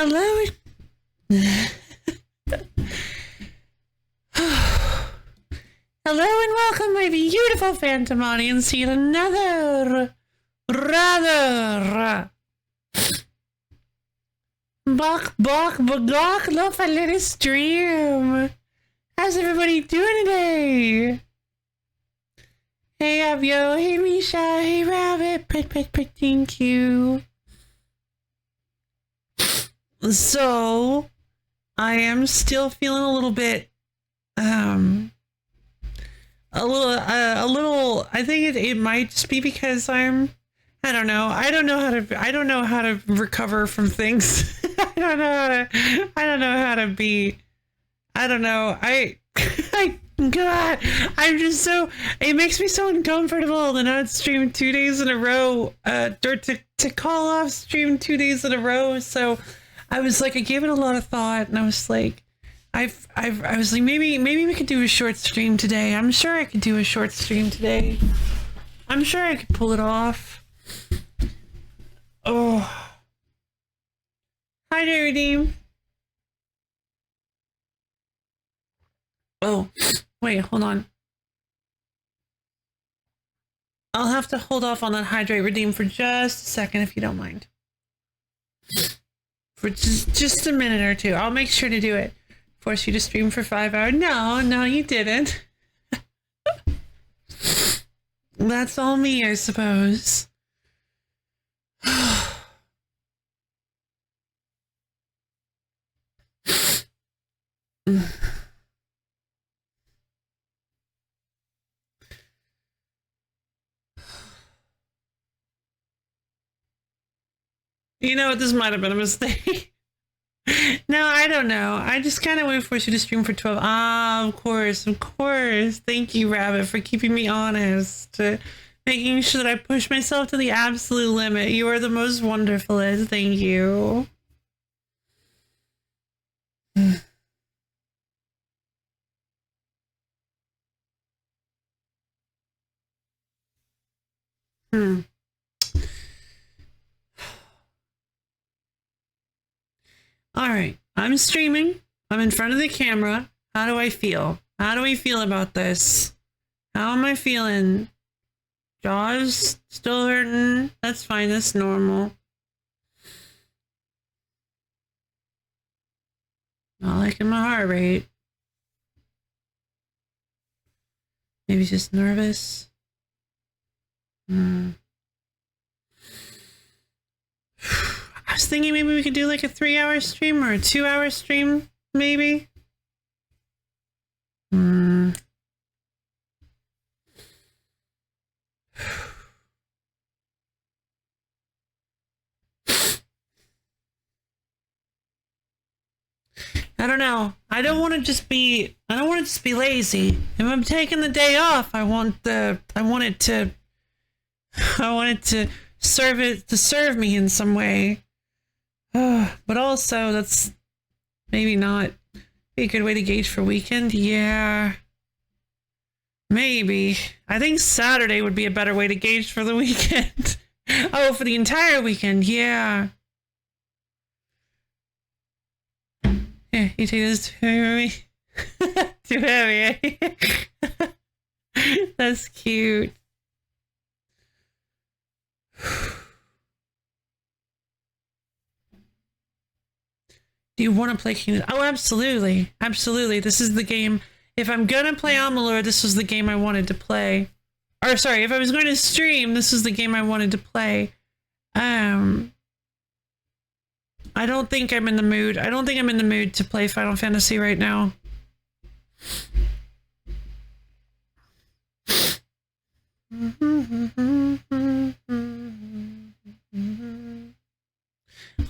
Hello. Hello and welcome, my beautiful phantom audience, to another rather bok love a little stream. How's everybody doing today? Hey Abyo, hey Misha, hey Rabbit, thank you. So, I am still feeling a little bit, I think it might just be because I don't know how to recover from things. I don't know how to be, God, I'm just so, it makes me so uncomfortable to not stream 2 days in a row, or to call off stream 2 days in a row. So I was like, I gave it a lot of thought, and I was like, I was like, maybe we could do a short stream today. I'm sure I could do a short stream today. I'm sure I could pull it off. Oh. Hi there, Redeem. Oh, wait, hold on. I'll have to hold off on that hydrate redeem for just a second, if you don't mind. For just a minute or two. I'll make sure to do it. Force you to stream for 5 hours. No, you didn't. That's all me, I suppose. You know what? This might have been a mistake. No, I don't know. I just kind of want to force you to stream for 12. Ah, of course. Thank you, Rabbit, for keeping me honest. Making sure that I push myself to the absolute limit. You are the most wonderfulest. Thank you. All right, I'm streaming. I'm in front of the camera. How do I feel? How do we feel about this? How am I feeling? Jaws still hurting? That's fine. That's normal. Not liking my heart rate. Maybe just nervous. I was thinking maybe we could do like a 3-hour stream or a 2-hour stream, maybe. I don't know. I don't want to just be lazy. If I'm taking the day off, I want it to serve me in some way. But also, that's maybe not a good way to gauge for weekend. Yeah. Maybe. I think Saturday would be a better way to gauge for the weekend. Oh, for the entire weekend. Yeah. Yeah, you take this too heavy. Too heavy, eh? That's cute. Do you want to play Kingdom? Oh, absolutely. Absolutely. This is the game. If I'm going to play Amalur, this was the game I wanted to play. Or, sorry, if I was going to stream, this was the game I wanted to play. I don't think I'm in the mood. I don't think I'm in the mood to play Final Fantasy right now.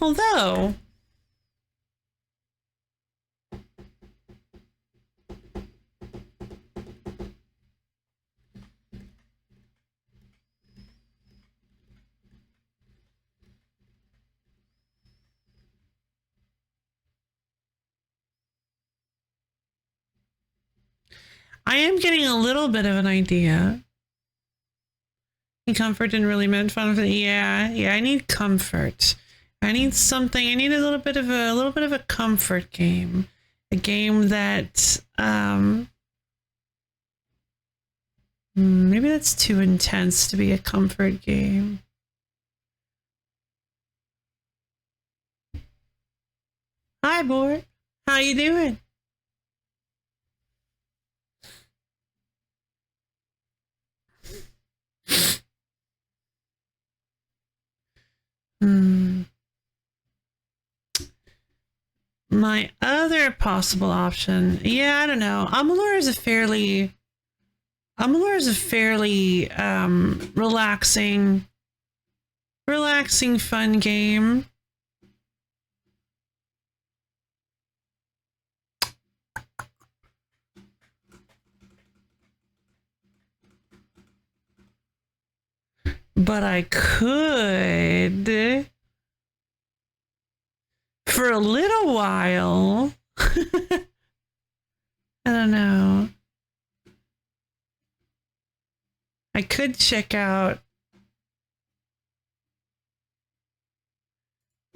Although... I am getting a little bit of an idea. Comfort didn't really mean fun. Yeah, I need comfort. I need something. I need a little bit of a comfort game. A game that maybe that's too intense to be a comfort game. Hi, boy. How you doing? My other possible option, yeah, I don't know. Amalur is a fairly relaxing, fun game. But I could, for a little while, I don't know. I could check out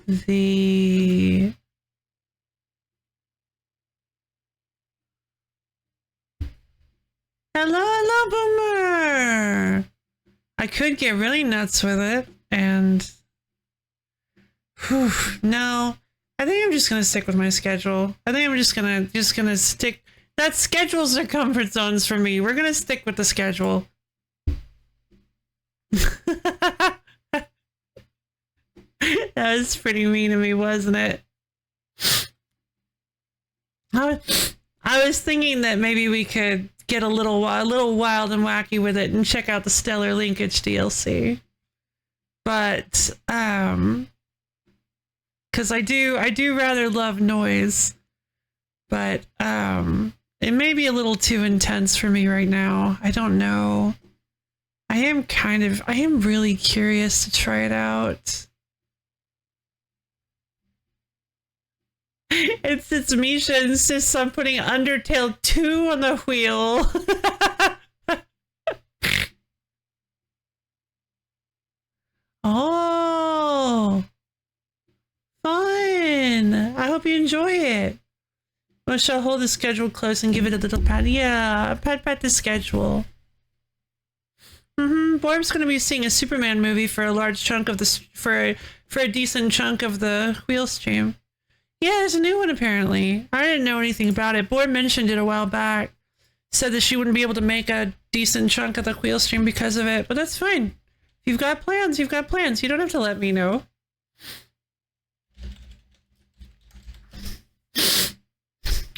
the hello, Boomer. I could get really nuts with it, and no, I think I'm just gonna stick with my schedule. I think I'm just gonna stick. That schedules are comfort zones for me. We're gonna stick with the schedule. That was pretty mean of me, wasn't it? I was thinking that maybe we could get a little wild and wacky with it and check out the Stellar Linkage DLC. But because I do rather love noise, but it may be a little too intense for me right now. I don't know. I am really curious to try it out. It's Misha insists on putting Undertale 2 on the wheel. Oh, fun. I hope you enjoy it. I shall hold the schedule close and give it a little pat. Yeah, pat the schedule. Borb's going to be seeing a Superman movie for a large chunk of the for a decent chunk of the wheel stream. Yeah, there's a new one apparently. I didn't know anything about it. Borb mentioned it a while back. Said that she wouldn't be able to make a decent chunk of the wheel stream because of it, but that's fine. If you've got plans, you've got plans. You don't have to let me know.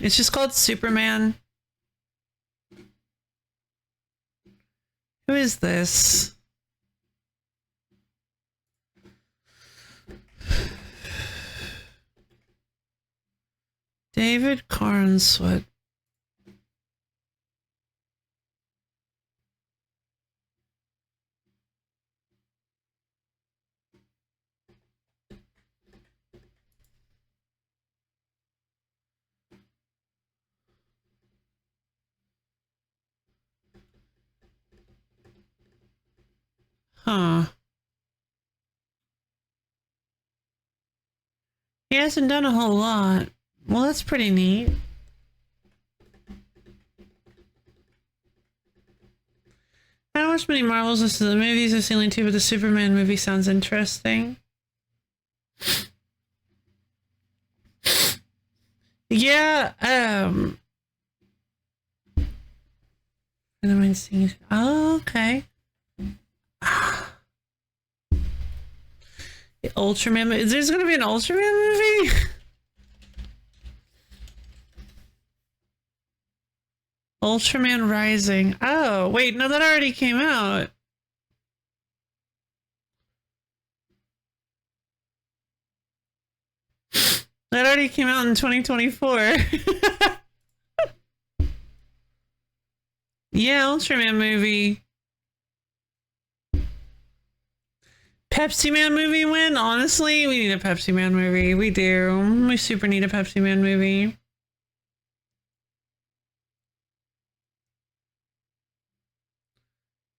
It's just called Superman. Who is this? David Carnswood. Huh. He hasn't done a whole lot. Well, that's pretty neat. I don't watch many Marvels. This is the movies I've seen too, but the Superman movie sounds interesting. Yeah, I don't mind seeing it. Oh, okay. The Ultraman. There's gonna be an Ultraman movie? Ultraman Rising. Oh, wait, no, that already came out. That already came out in 2024. Yeah, Ultraman movie. Pepsi Man movie win? Honestly, we need a Pepsi Man movie. We do. We super need a Pepsi Man movie.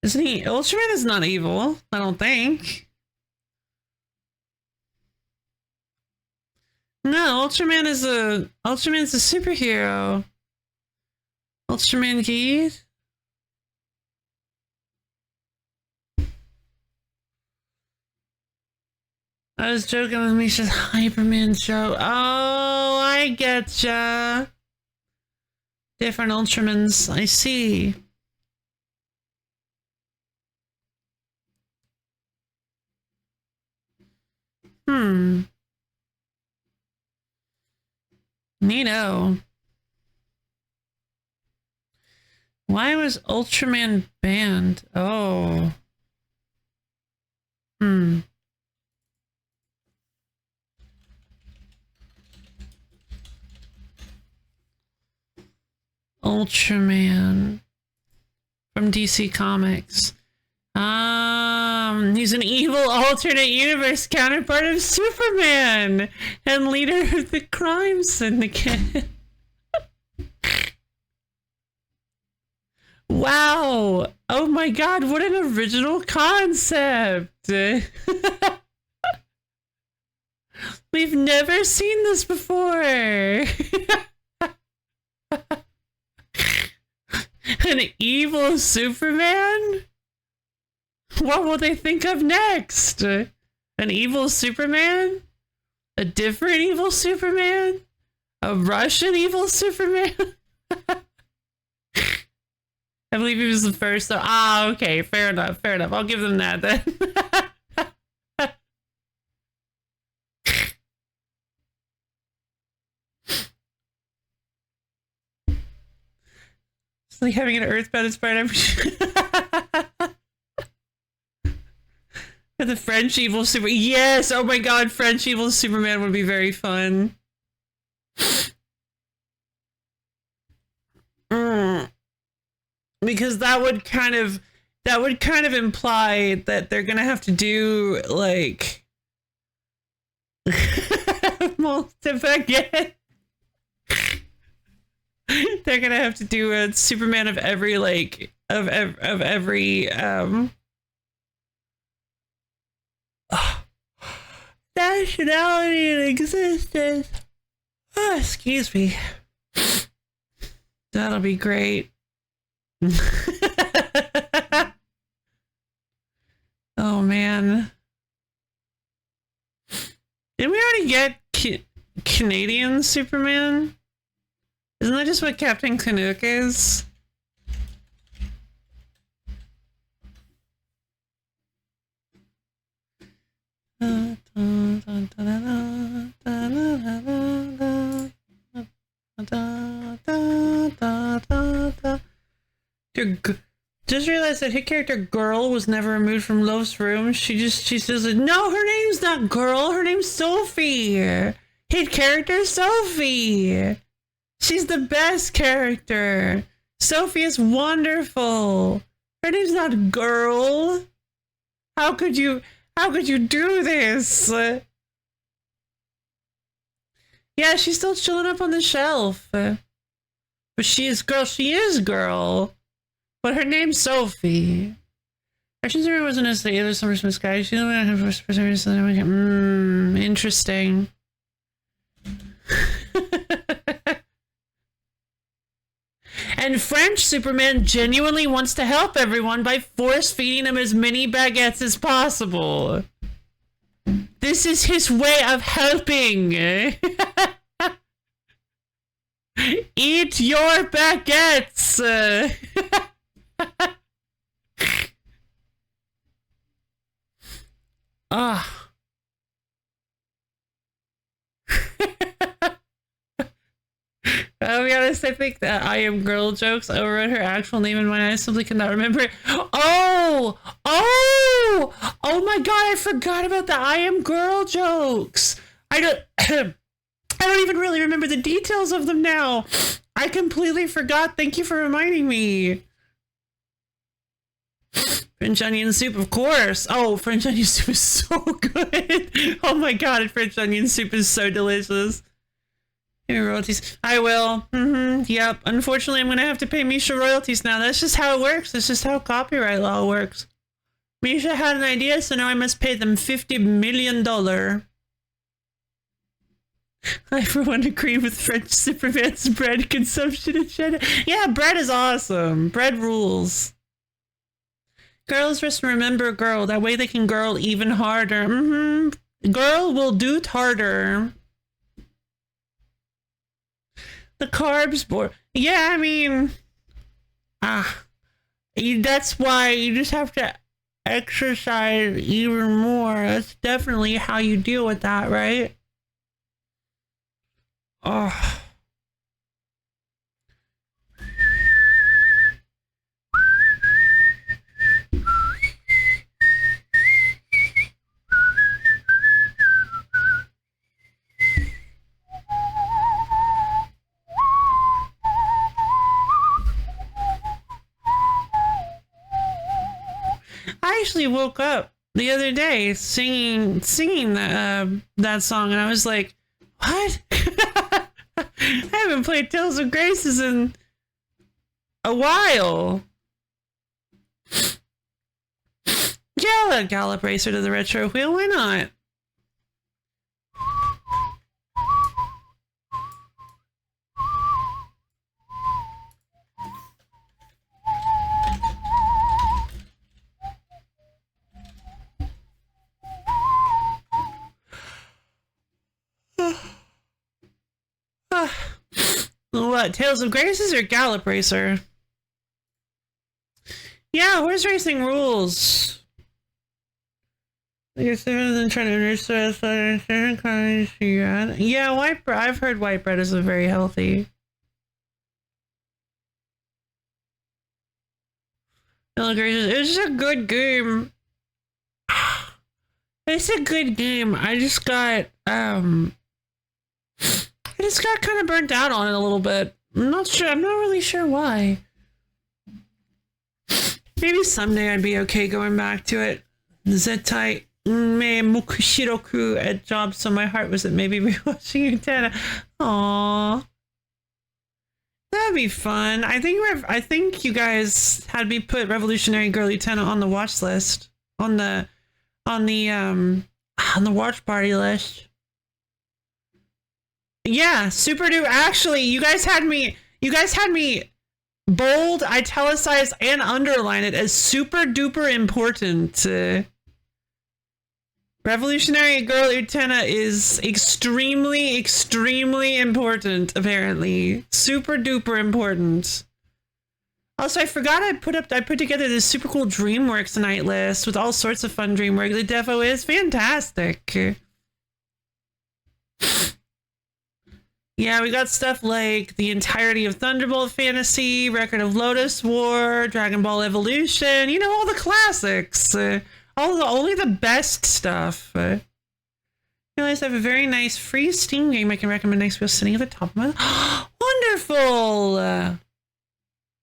Isn't he? Ultraman is not evil, I don't think. No, Ultraman's a superhero. Ultraman Geed? I was joking with Misha's Hyperman show. Oh, I getcha. Different Ultramans. I see. Neato. Why was Ultraman banned? Oh. Ultraman from DC Comics. He's an evil alternate universe counterpart of Superman and leader of the crime syndicate. Wow. Oh my god, what an original concept. We've never seen this before. An evil Superman? What will they think of next? An evil Superman? A different evil Superman? A Russian evil Superman? I believe he was the first. So, okay. Fair enough. Fair enough. I'll give them that then. It's like having an Earthbound inspired For the French evil super. Yes! Oh my god, French evil Superman would be very fun. Because that would kind of imply that they're gonna have to do like again. They're gonna have to do a Superman of every every nationality in existence. Oh, excuse me. That'll be great. Oh man. Didn't we already get Canadian Superman? Isn't that just what Captain Canuck is? Just realized that hit character Girl was never removed from Love's room. She says, no, her name's not Girl, her name's Sophie. Hit character Sophie. She's the best character. Sophie is wonderful. Her name's not Girl. How could you do this? Yeah, she's still chilling up on the shelf. But she is Girl. But her name's Sophie. Action Zero wasn't as the other Summer Smith Sky. She's interesting. And French Superman genuinely wants to help everyone by force feeding them as many baguettes as possible. This is his way of helping. Eat your baguettes. To be honest, I think that I Am Girl jokes overrode her actual name in my eyes. Simply cannot remember it. Oh my god, I forgot about the I Am Girl jokes. I don't even really remember the details of them now. I completely forgot. Thank you for reminding me. French onion soup, of course. Oh, French onion soup is so good. Oh my god, French onion soup is so delicious. Give me royalties. I will. Yep. Unfortunately, I'm gonna have to pay Misha royalties now. That's just how it works. That's just how copyright law works. Misha had an idea, so now I must pay them $50 million. I, for one, agree with French Superman's bread consumption in China. Yeah, bread is awesome. Bread rules. Girls just remember girl. That way they can girl even harder. Girl will do harder. The carbs board. Yeah, I mean, that's why you just have to exercise even more. That's definitely how you deal with that, right? Oh. I actually woke up the other day singing that song, and I was like, what? I haven't played Tales of Graces in a while. Yeah, I'll let Gallop Racer to the retro wheel. Why not? What, Tales of Graces or Gallop Racer? Yeah, horse racing rules. I guess than trying to understand. Yeah, white bread. I've heard white bread is very healthy. It's a good game. It's a good game. I just got kind of burnt out on it a little bit. I'm not sure. I'm not really sure why. Maybe someday I'd be okay going back to it. Zetai me mukushiroku at job, so my heart was at maybe rewatching Utena. Aww. That'd be fun. I think you guys had me put Revolutionary Girl Utena on the watch list. On the watch party list. Yeah, super duper. Actually, you guys had me bold, italicize, and underline it as super duper important. Revolutionary Girl Utena is extremely, extremely important, apparently. Super duper important. Also, I forgot I put together this super cool DreamWorks night list with all sorts of fun DreamWorks. The defo is fantastic. Yeah, we got stuff like the entirety of Thunderbolt Fantasy, Record of Lotus War, Dragon Ball Evolution, you know, all the classics. Only the best stuff. I realized I have a very nice free Steam game I can recommend next week sitting at the top of my... Wonderful!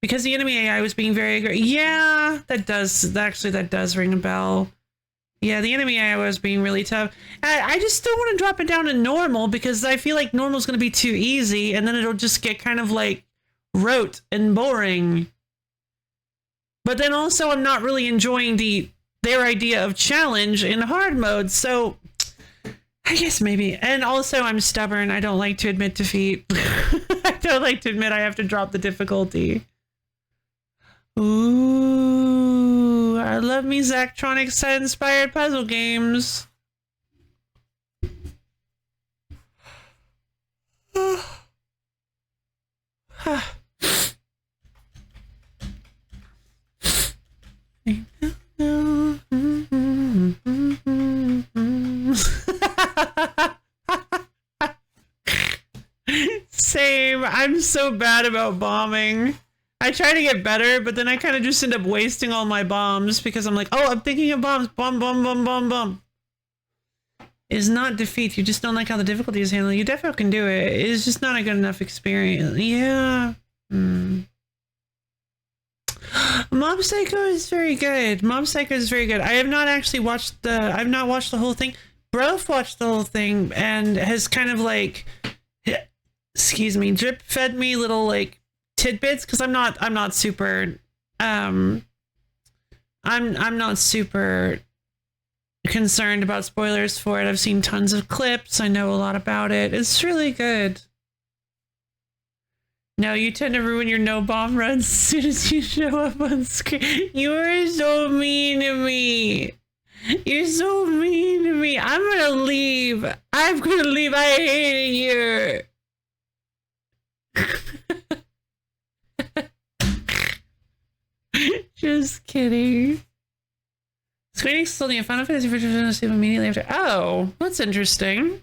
Because the enemy AI was being very aggressive. Yeah, that does ring a bell. Yeah, the enemy AI was being really tough. I just don't want to drop it down to normal because I feel like normal is going to be too easy and then it'll just get kind of like rote and boring. But then also I'm not really enjoying their idea of challenge in hard mode, so I guess maybe. And also I'm stubborn. I don't like to admit defeat. I don't like to admit I have to drop the difficulty. Ooh, I love me Zachtronic set-inspired puzzle games. Same. I'm so bad about bombing. I try to get better, but then I kind of just end up wasting all my bombs because I'm like, oh, I'm thinking of bombs. Bomb, bomb, bomb, bomb, bomb. Is not defeat. You just don't like how the difficulty is handled. You definitely can do it. It's just not a good enough experience. Yeah. Mob Psycho is very good. Mob Psycho is very good. I have not actually watched I've not watched the whole thing. Broth watched the whole thing and has kind of like, excuse me, drip fed me little like tidbits because I'm not super I'm not super concerned about spoilers for it. I've seen tons of clips. I know a lot about it. It's really good. No, you tend to ruin your no bomb runs as soon as you show up on screen. You are so mean to me. You're so mean to me. I'm gonna leave. I'm gonna leave. I hate it here. Just kidding. Square Enix sold the Final Fantasy for immediately after. Oh, that's interesting.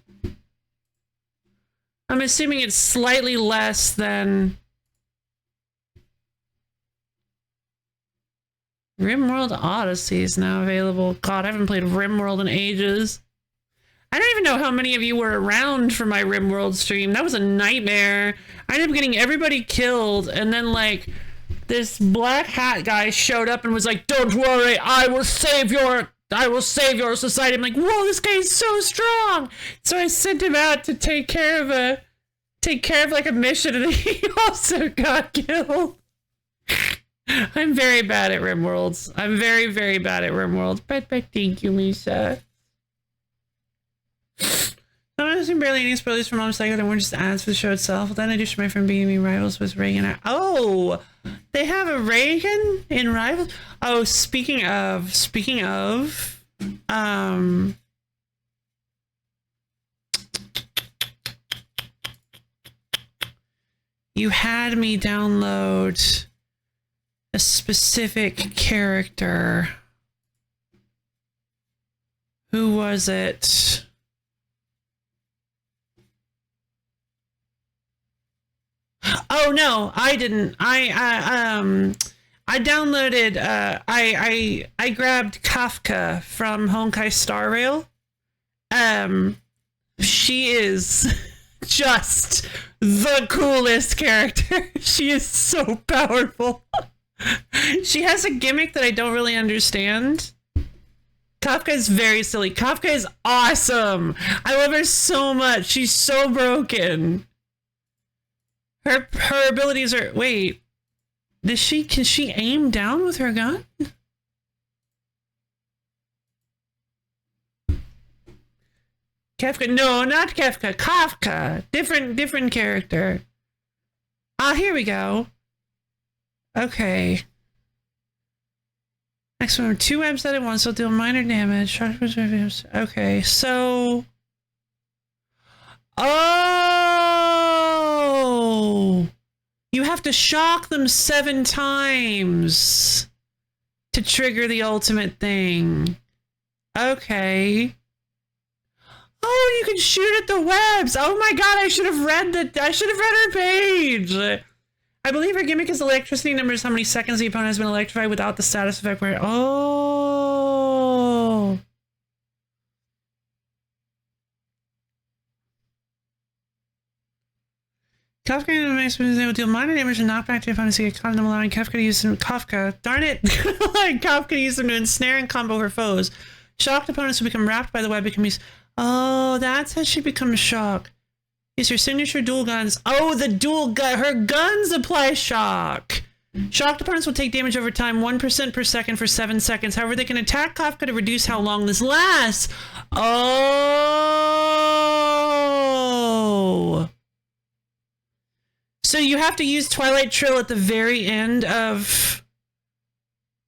I'm assuming it's slightly less than RimWorld Odyssey is now available. God, I haven't played RimWorld in ages. I don't even know how many of you were around for my RimWorld stream. That was a nightmare. I ended up getting everybody killed, and then like this black hat guy showed up and was like, "Don't worry, I will save your society." I'm like, "Whoa, this guy is so strong!" So I sent him out to take care of like a mission, and he also got killed. I'm very bad at RimWorlds. I'm very, very bad at RimWorlds. But thank you, Misha. I'm not seeing barely any spoilers from Mom's Cycle. They weren't just ads for the show itself. Then I do my friend beating me rivals with Reagan. Oh, they have a Reagan in Rivals. Oh, speaking of, you had me download a specific character. Who was it? Oh no, I didn't. I downloaded. I grabbed Kafka from Honkai Star Rail. She is just the coolest character. She is so powerful. She has a gimmick that I don't really understand. Kafka is very silly. Kafka is awesome. I love her so much. She's so broken. Her abilities are... Wait. Can she aim down with her gun? Kafka? No, not Kafka. Kafka. Different character. Ah, here we go. Okay. Next one. 2 webs at once will deal minor damage. Okay, so... Oh! You have to shock them 7 times to trigger the ultimate thing. Okay. Oh, you can shoot at the webs. Oh my god, I should have read her page. I believe her gimmick is electricity numbers, how many seconds the opponent has been electrified without the status effect where... Oh. Kafka makes me able to deal minor damage and knock back to opponents to get caught in them, allowing Kafka to use them. Kafka, darn it! Allowing Kafka to use them to ensnare and combo her foes. Shocked opponents who become wrapped by the web become used. Oh, that's how she becomes shocked. Use her signature dual guns. Oh, the dual gun. Her guns apply shock. Shocked opponents will take damage over time, 1% per second for 7 seconds. However, they can attack Kafka to reduce how long this lasts. Oh. So you have to use Twilight Trill at the very end of...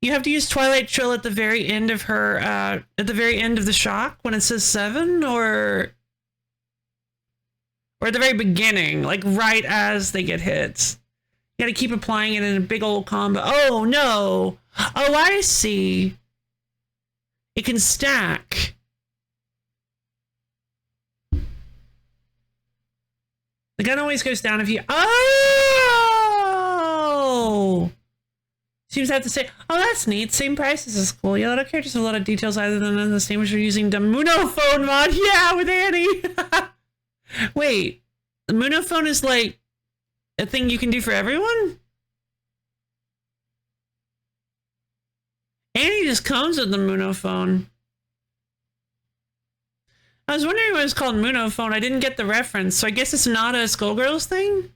You have to use Twilight Trill at the very end of her, at the very end of the shock when it says 7, or at the very beginning, like right as they get hit. You gotta keep applying it in a big old combo. Oh, no. Oh, I see. It can stack. The gun always goes down if you... Oh! Seems to have to say, oh, that's neat. Same prices is cool. Yeah, I don't care. Just a lot of details other than the same as you're using the Munophone mod. Yeah, with Annie. Wait, the Munophone is like a thing you can do for everyone? Annie just comes with the Munophone. I was wondering why it's called Munophone. I didn't get the reference, so I guess it's not a Skullgirls thing?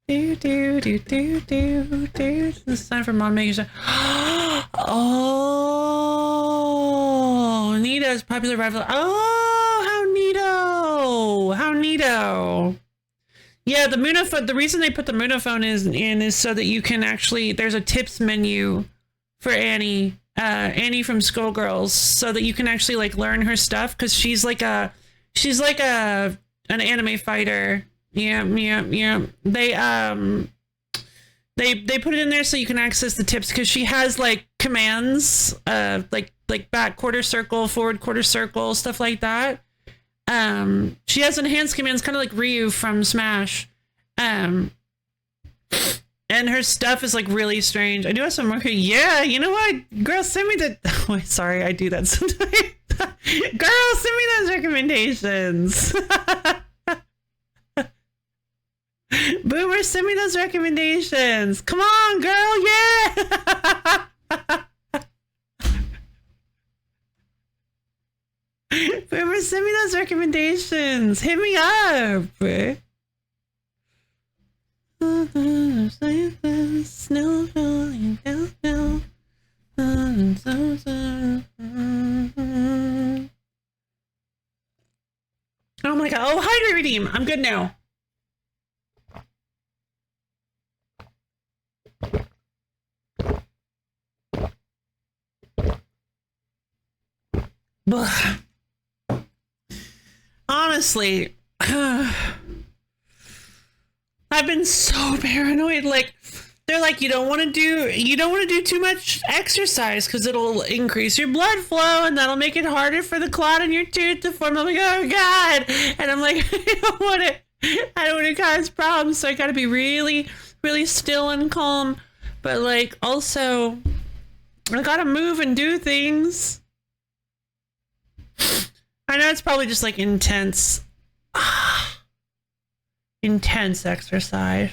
Do. It's time for Mod Maker's. Oh! Nito's popular rival. Oh, how neato. Yeah, the Munaphone, the reason they put the Munaphone is so that you can actually, there's a tips menu for Annie, Annie from Skullgirls, so that you can actually like learn her stuff, because she's like an anime fighter. Yeah. They put it in there so you can access the tips, because she has like commands, like back quarter circle, forward quarter circle, stuff like that. She has enhanced commands, kind of like Ryu from Smash. And her stuff is like really strange. I do have some more. Yeah, you know what? Girl, send me the. Oh, wait, sorry, I do that sometimes. Girl, send me those recommendations. Boomer, send me those recommendations. Come on, girl, yeah. Boomer, send me those recommendations. Hit me up. Snow falling down. Oh my god. Oh, hydrate redeem. I'm good now. Honestly, I've been so paranoid. Like, they're like, you don't want to do too much exercise because it'll increase your blood flow and that'll make it harder for the clot in your tooth to form. I'm like, oh god. And I'm like, I don't want to cause problems, so I gotta be really, really still and calm. But like, also, I gotta move and do things. I know it's probably just like intense exercise.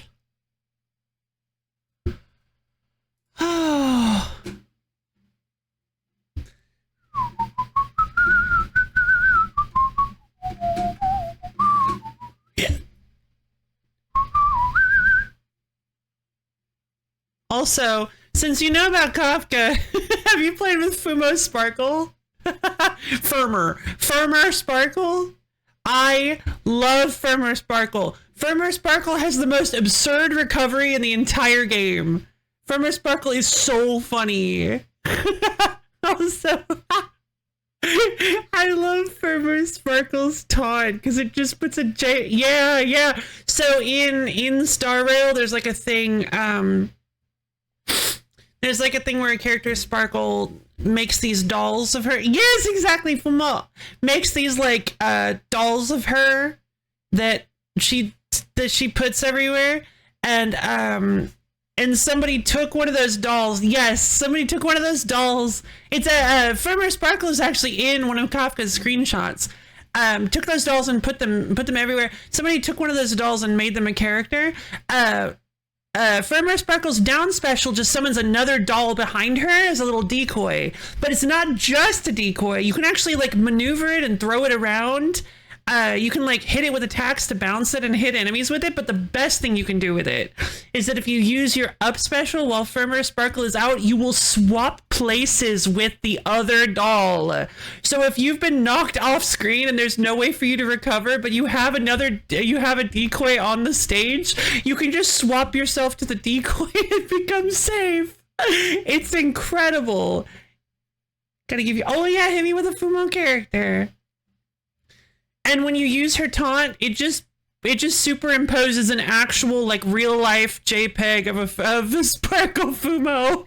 Oh. Yeah. Also, since you know about Kafka, have you played with Fumo Sparkle? Firmer Sparkle. I love Firmer Sparkle. Firmer Sparkle has the most absurd recovery in the entire game. Firmer Sparkle is so funny. Also, I love Firmer Sparkle's taunt because it just puts a J. Yeah. So in Star Rail, there's like a thing. There's like a thing where a character Sparkle makes these dolls of her. Yes, exactly. Fumo makes these like dolls of her that she puts everywhere, and somebody took one of those dolls. Yes, somebody took one of those dolls. It's Firmer Sparkle is actually in one of Kafka's screenshots. Took those dolls and put them everywhere. Somebody took one of those dolls and made them a character. Firmer Sparkle's down special just summons another doll behind her as a little decoy. But it's not just a decoy. You can actually like maneuver it and throw it around. You can like hit it with attacks to bounce it and hit enemies with it. But the best thing you can do with it is that if you use your up special while Firmer Sparkle is out, you will swap places with the other doll. So if you've been knocked off screen and there's no way for you to recover, but you have a decoy on the stage, you can just swap yourself to the decoy and become safe. It's incredible. Gotta give you, oh yeah, hit me with a Fumo character. And when you use her taunt, it just superimposes an actual like real life JPEG of a Sparkle Fumo.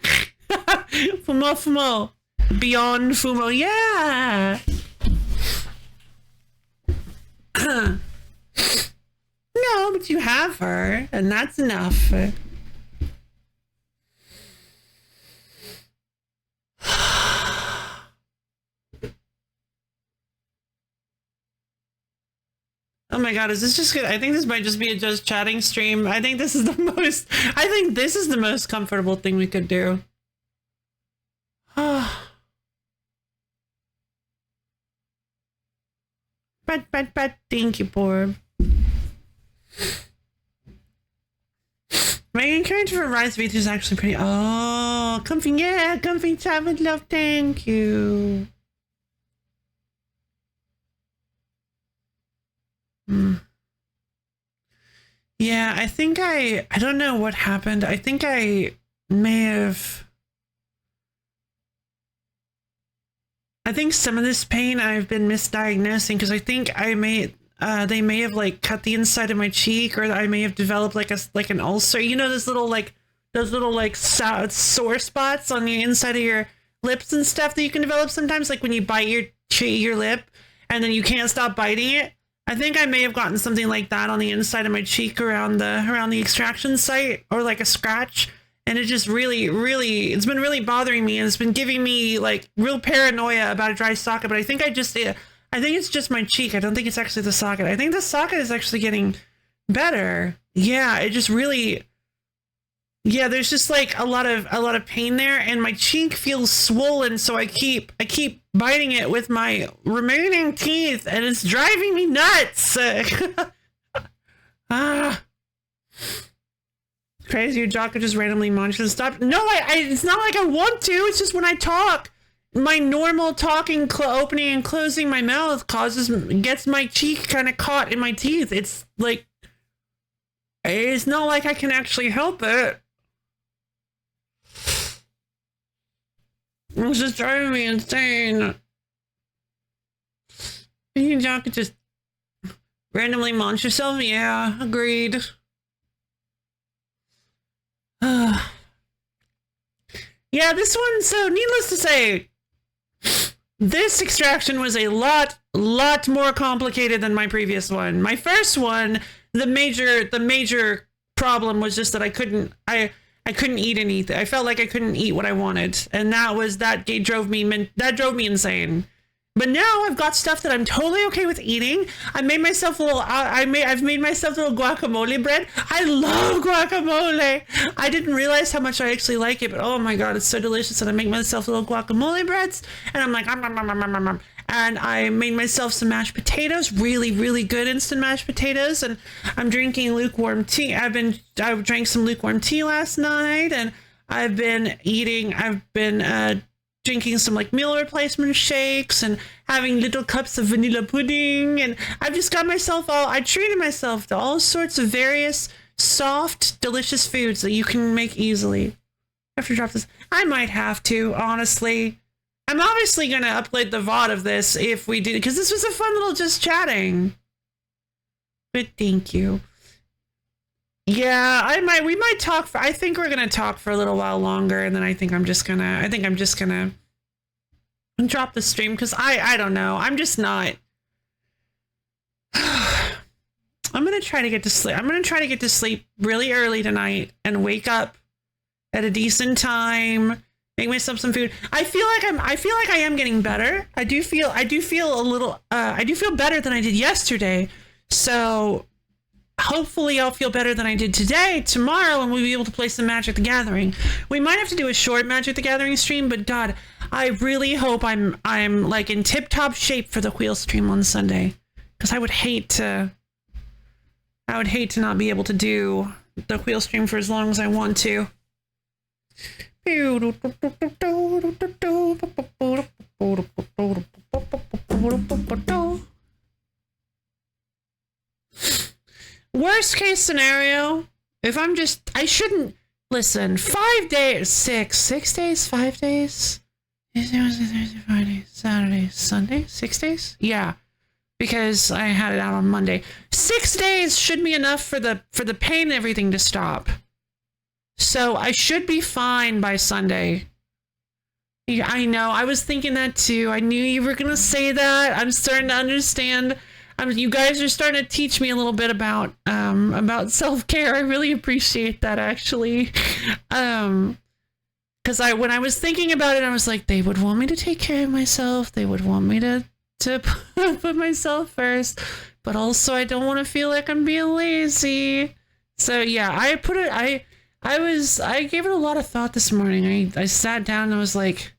Fumo. Beyond Fumo. Yeah. No, but you have her, and that's enough. Oh my god, is this just good? I think this might just be a just chatting stream. I think this is the most comfortable thing we could do. But thank you, Borb. My character for Rise V2 is actually pretty. Oh, comfy, yeah, comfy chat with love, thank you. Yeah, I don't know what happened. I think I may have, I think some of this pain I've been misdiagnosing because I think they may have like cut the inside of my cheek, or I may have developed like an ulcer. You know, those little like sore spots on the inside of your lips and stuff that you can develop sometimes, like when you bite your lip and then you can't stop biting it. I think I may have gotten something like that on the inside of my cheek around the extraction site, or like a scratch. And it just it's been really bothering me, and it's been giving me like real paranoia about a dry socket. But I think it's just my cheek. I don't think it's actually the socket. I think the socket is actually getting better. Yeah, it just really, yeah, there's just like a lot of pain there, and my cheek feels swollen, so I keep biting it with my remaining teeth, and it's driving me nuts. Crazy, your jaw could just randomly munch and stop. No, it's not like I want to. It's just when I talk, my normal talking, opening and closing my mouth gets my cheek kind of caught in my teeth. It's like, it's not like I can actually help it. It's just driving me insane. Your jaw could just randomly munch yourself. Yeah, agreed. Yeah, this one, so needless to say, this extraction was a lot more complicated than my previous one. My first one, the major problem was just that I couldn't eat anything. I felt like I couldn't eat what I wanted, and that drove me insane. But now I've got stuff that I'm totally okay with eating. I've made myself a little guacamole bread. I love guacamole. I didn't realize how much I actually like it, but oh my god, it's so delicious. And I make myself little guacamole breads, and I'm like, and I made myself some mashed potatoes, really good instant mashed potatoes, and I'm drinking lukewarm tea. I drank some lukewarm tea last night, and I've been drinking some like meal replacement shakes and having little cups of vanilla pudding, and I've just got myself I treated myself to all sorts of various soft, delicious foods that you can make easily. I have to drop this. I might have to, honestly. I'm obviously gonna upload the VOD of this if we do, because this was a fun little just chatting. But thank you. Yeah, we might talk for, I think we're gonna talk for a little while longer, and then I think I'm just gonna drop the stream, because I don't know, I'm just not. I'm gonna try to get to sleep. I'm gonna try to get to sleep really early tonight and wake up at a decent time. Make myself some food. I feel like I am getting better. I do feel a little. I do feel better than I did yesterday. So hopefully I'll feel better than I did today. Tomorrow, and we'll be able to play some Magic the Gathering. We might have to do a short Magic the Gathering stream, but God, I really hope I'm like in tip-top shape for the wheel stream on Sunday, because I would hate to not be able to do the wheel stream for as long as I want to. Worst case scenario, if I shouldn't listen. 5 days, 6 days, 5 days, Thursday, Friday, Saturday, Sunday, 6 days. Yeah, because I had it out on Monday. 6 days should be enough for the pain and everything to stop. So I should be fine by Sunday. Yeah, I know. I was thinking that too. I knew you were gonna say that. I'm starting to understand. You guys are starting to teach me a little bit about self-care. I really appreciate that, actually. Because when I was thinking about it, I was like, they would want me to take care of myself. They would want me to put myself first. But also, I don't want to feel like I'm being lazy. So yeah, I gave it a lot of thought this morning. I sat down and I was like,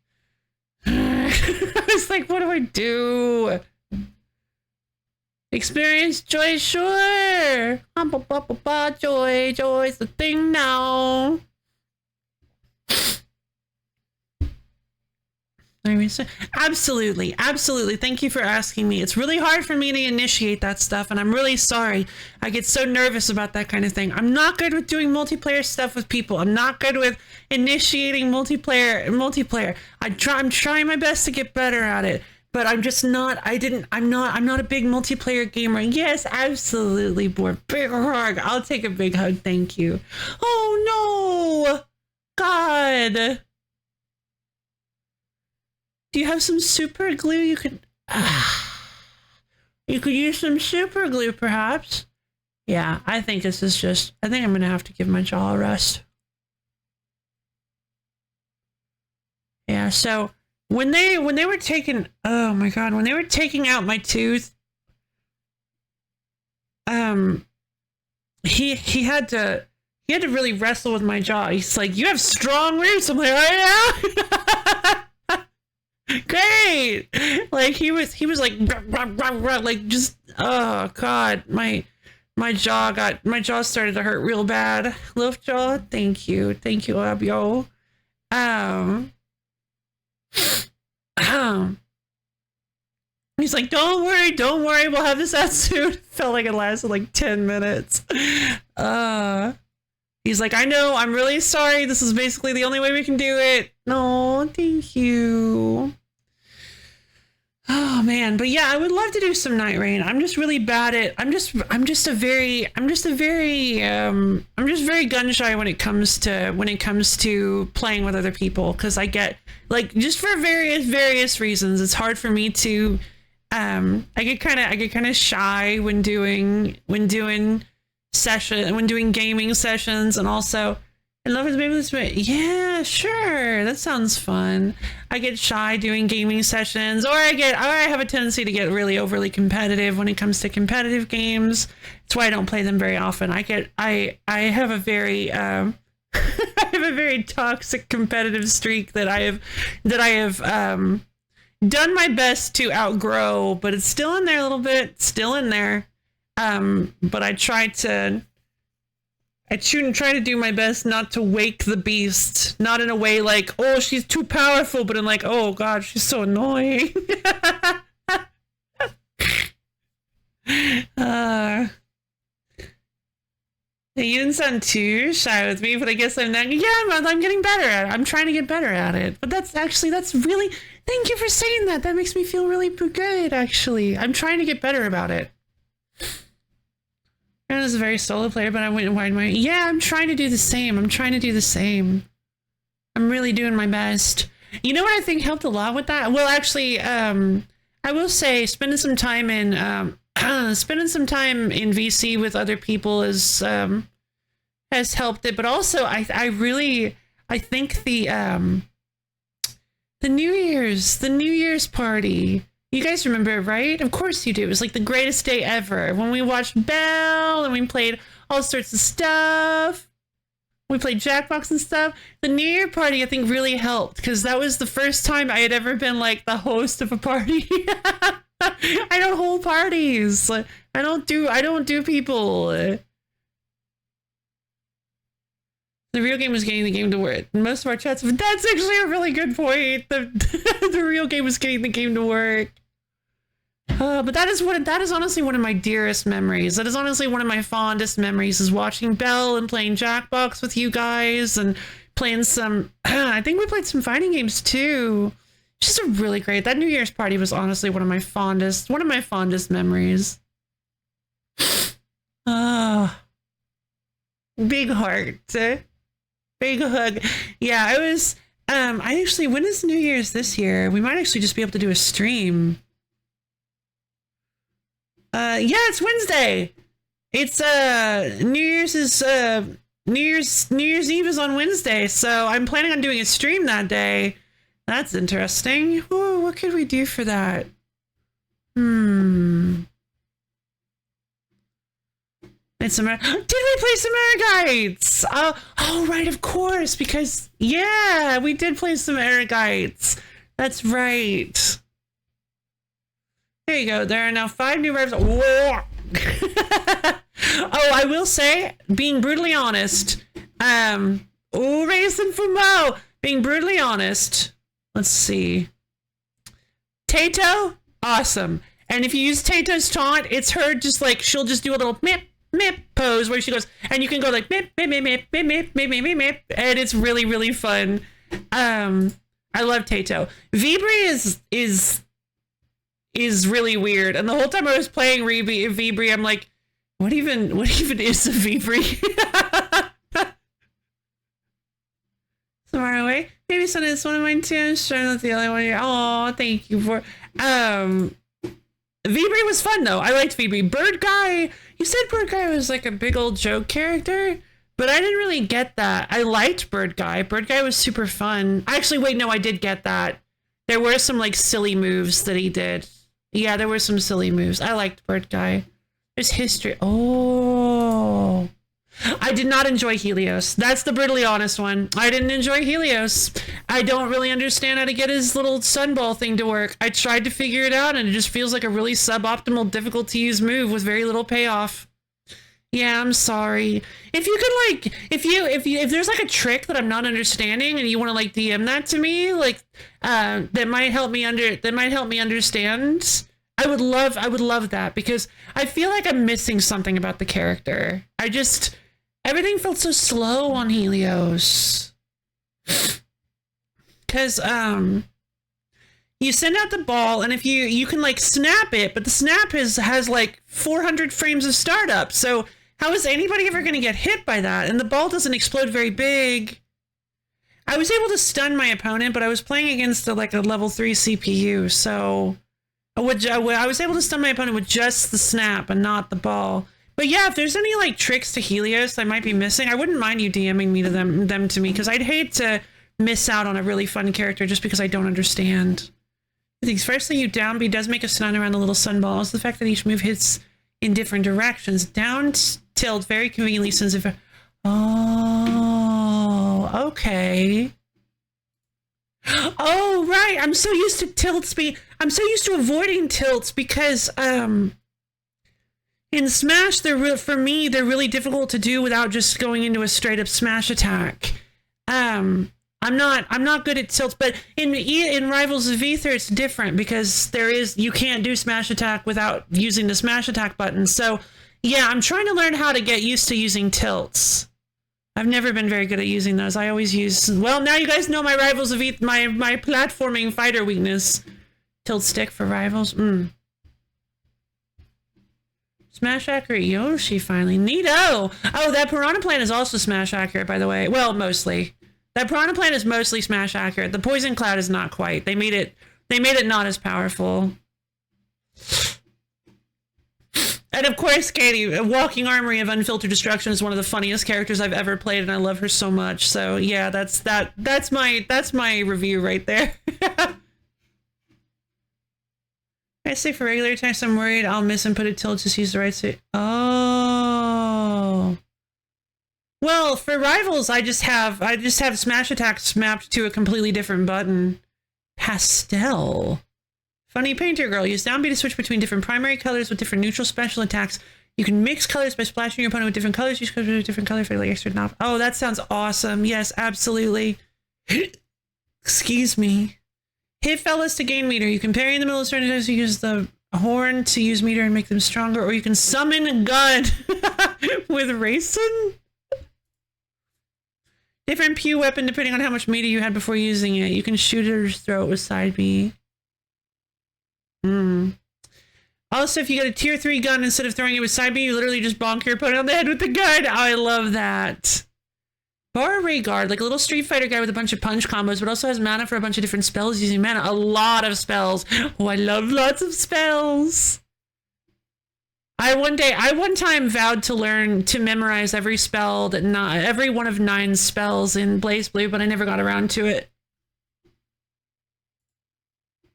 I was like, what do I do? Experience joy, sure. Joy's the thing now. Absolutely, absolutely. Thank you for asking me. It's really hard for me to initiate that stuff, and I'm really sorry. I get so nervous about that kind of thing. I'm not good with doing multiplayer stuff with people. I'm not good with initiating multiplayer. I'm trying my best to get better at it, but I'm just not. I'm not a big multiplayer gamer. Yes, absolutely, boy. Big hug. I'll take a big hug. Thank you. Oh no, God. Do you have some super glue you could... you could use some super glue, perhaps? Yeah, I think this is just... I think I'm going to have to give my jaw a rest. Yeah, so when they were taking... Oh my God, when they were taking out my tooth... He had to really wrestle with my jaw. He's like, you have strong roots. I'm like, oh yeah? Great. Like he was like rah, rah, rah, like just oh God, my jaw started to hurt real bad. Lovejaw, thank you Abio. He's like, don't worry, we'll have this out soon. Felt like it lasted like 10 minutes. He's like, I know, I'm really sorry, this is basically the only way we can do it. No, thank you. Oh man, but yeah, I would love to do some Night Rain. I'm just really bad at. I'm just very gun shy when it comes to playing with other people, because I get like, just for various reasons, it's hard for me to. I get kind of shy when doing gaming sessions, and also. I love his baby. Yeah, sure. That sounds fun. I get shy doing gaming sessions, or I have a tendency to get really overly competitive when it comes to competitive games. That's why I don't play them very often. I have a very I have a very toxic competitive streak that I have done my best to outgrow, but it's still in there a little bit, still in there. But I try to do my best not to wake the beast, not in a way like, oh, she's too powerful, but in like, oh God, she's so annoying. You didn't sound too shy with me, but I guess I'm not. Yeah, I'm getting better at it. I'm trying to get better at it. But that's really, thank you for saying that. That makes me feel really good, actually. I'm trying to get better about it. I was a very solo player, but I went and wide my... Yeah, I'm trying to do the same. I'm really doing my best. You know what I think helped a lot with that? Well, actually, I will say spending some time in VC with other people has helped it. But also, I think the New Year's party. You guys remember, right? Of course you do. It was like the greatest day ever. When we watched Belle and we played all sorts of stuff. We played Jackbox and stuff. The New Year party, I think, really helped, because that was the first time I had ever been like the host of a party. I don't hold parties. I don't do people. The real game was getting the game to work. Most of our chats. That's actually a really good point. The real game was getting the game to work. But that is honestly one of my dearest memories. That is honestly one of my fondest memories, is watching Belle and playing Jackbox with you guys and playing some. I think we played some fighting games too. Just a really great. That New Year's party was honestly one of my fondest memories. Big heart, big hug. Yeah, I was. I actually. When is New Year's this year? We might actually just be able to do a stream. Yeah, it's Wednesday. It's New Year's Eve is on Wednesday, so I'm planning on doing a stream that day. That's interesting. Ooh, what could we do for that? Did we play some Erigites? Oh, right, of course, because yeah, we did play some Erigites. That's right. There you go. There are now 5 new revs. Whoa. Oh, I will say, being brutally honest, racing for Mo. Being brutally honest, let's see. Tato, awesome. And if you use Tato's taunt, it's her just like, she'll just do a little mip, mip pose where she goes, and you can go like mip, mip, mip, mip, mip, mip, mip, mip, mip, and it's really, really fun. I love Tato. Vibri is really weird. And the whole time I was playing Vibri, I'm like, what even is a Vibri? Far away. Maybe son is one of mine too. I'm sure that's the other one. Oh, thank you for Vibri was fun though. I liked Vibri. Bird Guy, you said Bird Guy was like a big old joke character, but I didn't really get that. I liked Bird Guy. Bird Guy was super fun. Actually, wait, no, I did get that. There were some like silly moves that he did. Yeah, there were some silly moves. I liked Bird Guy. There's history. Oh, I did not enjoy Helios. That's the brutally honest one. I didn't enjoy Helios. I don't really understand how to get his little sunball thing to work. I tried to figure it out and it just feels like a really suboptimal, difficult to use move with very little payoff. Yeah, I'm sorry. If you could like, if there's like a trick that I'm not understanding and you want to like DM that to me, like, that might help me understand. I would love that because I feel like I'm missing something about the character. Everything felt so slow on Helios. Cause, you send out the ball and if you can like snap it, but the snap has like 400 frames of startup. So how is anybody ever going to get hit by that? And the ball doesn't explode very big. I was able to stun my opponent, but I was playing against a level 3 CPU. So I was able to stun my opponent with just the snap and not the ball. But yeah, if there's any like tricks to Helios I might be missing, I wouldn't mind you DMing me to them to me because I'd hate to miss out on a really fun character just because I don't understand. I think firstly, you down B does make a stun around the little sunball. Also, the fact that each move hits in different directions. Down tilt very conveniently since if. Oh, okay. Oh, right. I'm so used to tilt speed. I'm so used to avoiding tilts because in Smash, for me, they're really difficult to do without just going into a straight up smash attack. I'm not good at tilts, but in Rivals of Aether, it's different because you can't do smash attack without using the smash attack button. So yeah, I'm trying to learn how to get used to using tilts. I've never been very good at using those. I always use, well, now you guys know my Rivals of Aether, my platforming fighter weakness. Tilt stick for Rivals. Smash accurate Yoshi finally. Neato! Oh, that Piranha Plant is also smash accurate, by the way. Well, mostly. That Piranha Plant is mostly smash accurate. The Poison Cloud is not quite. They made it not as powerful. And of course, Katie, a walking armory of unfiltered destruction is one of the funniest characters I've ever played, and I love her so much. So yeah, that's my review right there. I say for regular attacks, I'm worried I'll miss and put a tilt, just use the right stick. Oh. Well, for Rivals, I just have smash attacks mapped to a completely different button. Pastel. Funny Painter Girl. Use down B to switch between different primary colors with different neutral special attacks. You can mix colors by splashing your opponent with different colors. Use colors with different color for like extra knob. Oh, that sounds awesome. Yes, absolutely. Excuse me. Hit fellas to gain meter. You can parry in the middle of certain attacks. You use the horn to use meter and make them stronger, or you can summon a gun with racing. Different Pew weapon depending on how much meter you had before using it. You can shoot it or throw it with side B. Also, if you get a tier 3 gun instead of throwing it with side B, you literally just bonk your opponent on the head with the gun. Oh, I love that. Bar Ray Guard, like a little Street Fighter guy with a bunch of punch combos, but also has mana for a bunch of different spells using mana. A lot of spells. Oh, I love lots of spells. I one time vowed to learn to memorize every spell every one of 9 spells in Blaze Blue, but I never got around to it.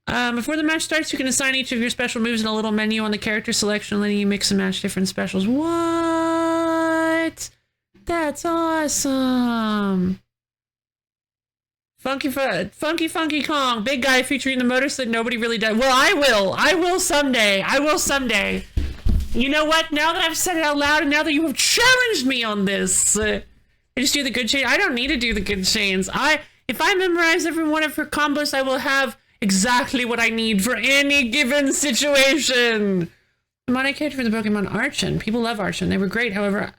Before the match starts, you can assign each of your special moves in a little menu on the character selection, letting you mix and match different specials. What? That's awesome. Funky Kong, big guy featuring the motor that nobody really does. Well, I will someday. I will someday. You know what? Now that I've said it out loud and now that you have challenged me on this, I just do the good chain. I don't need to do the good chains. If I memorize every one of her combos, I will have exactly what I need for any given situation. The modern character for the Pokemon Archon. People love Archon. They were great, however.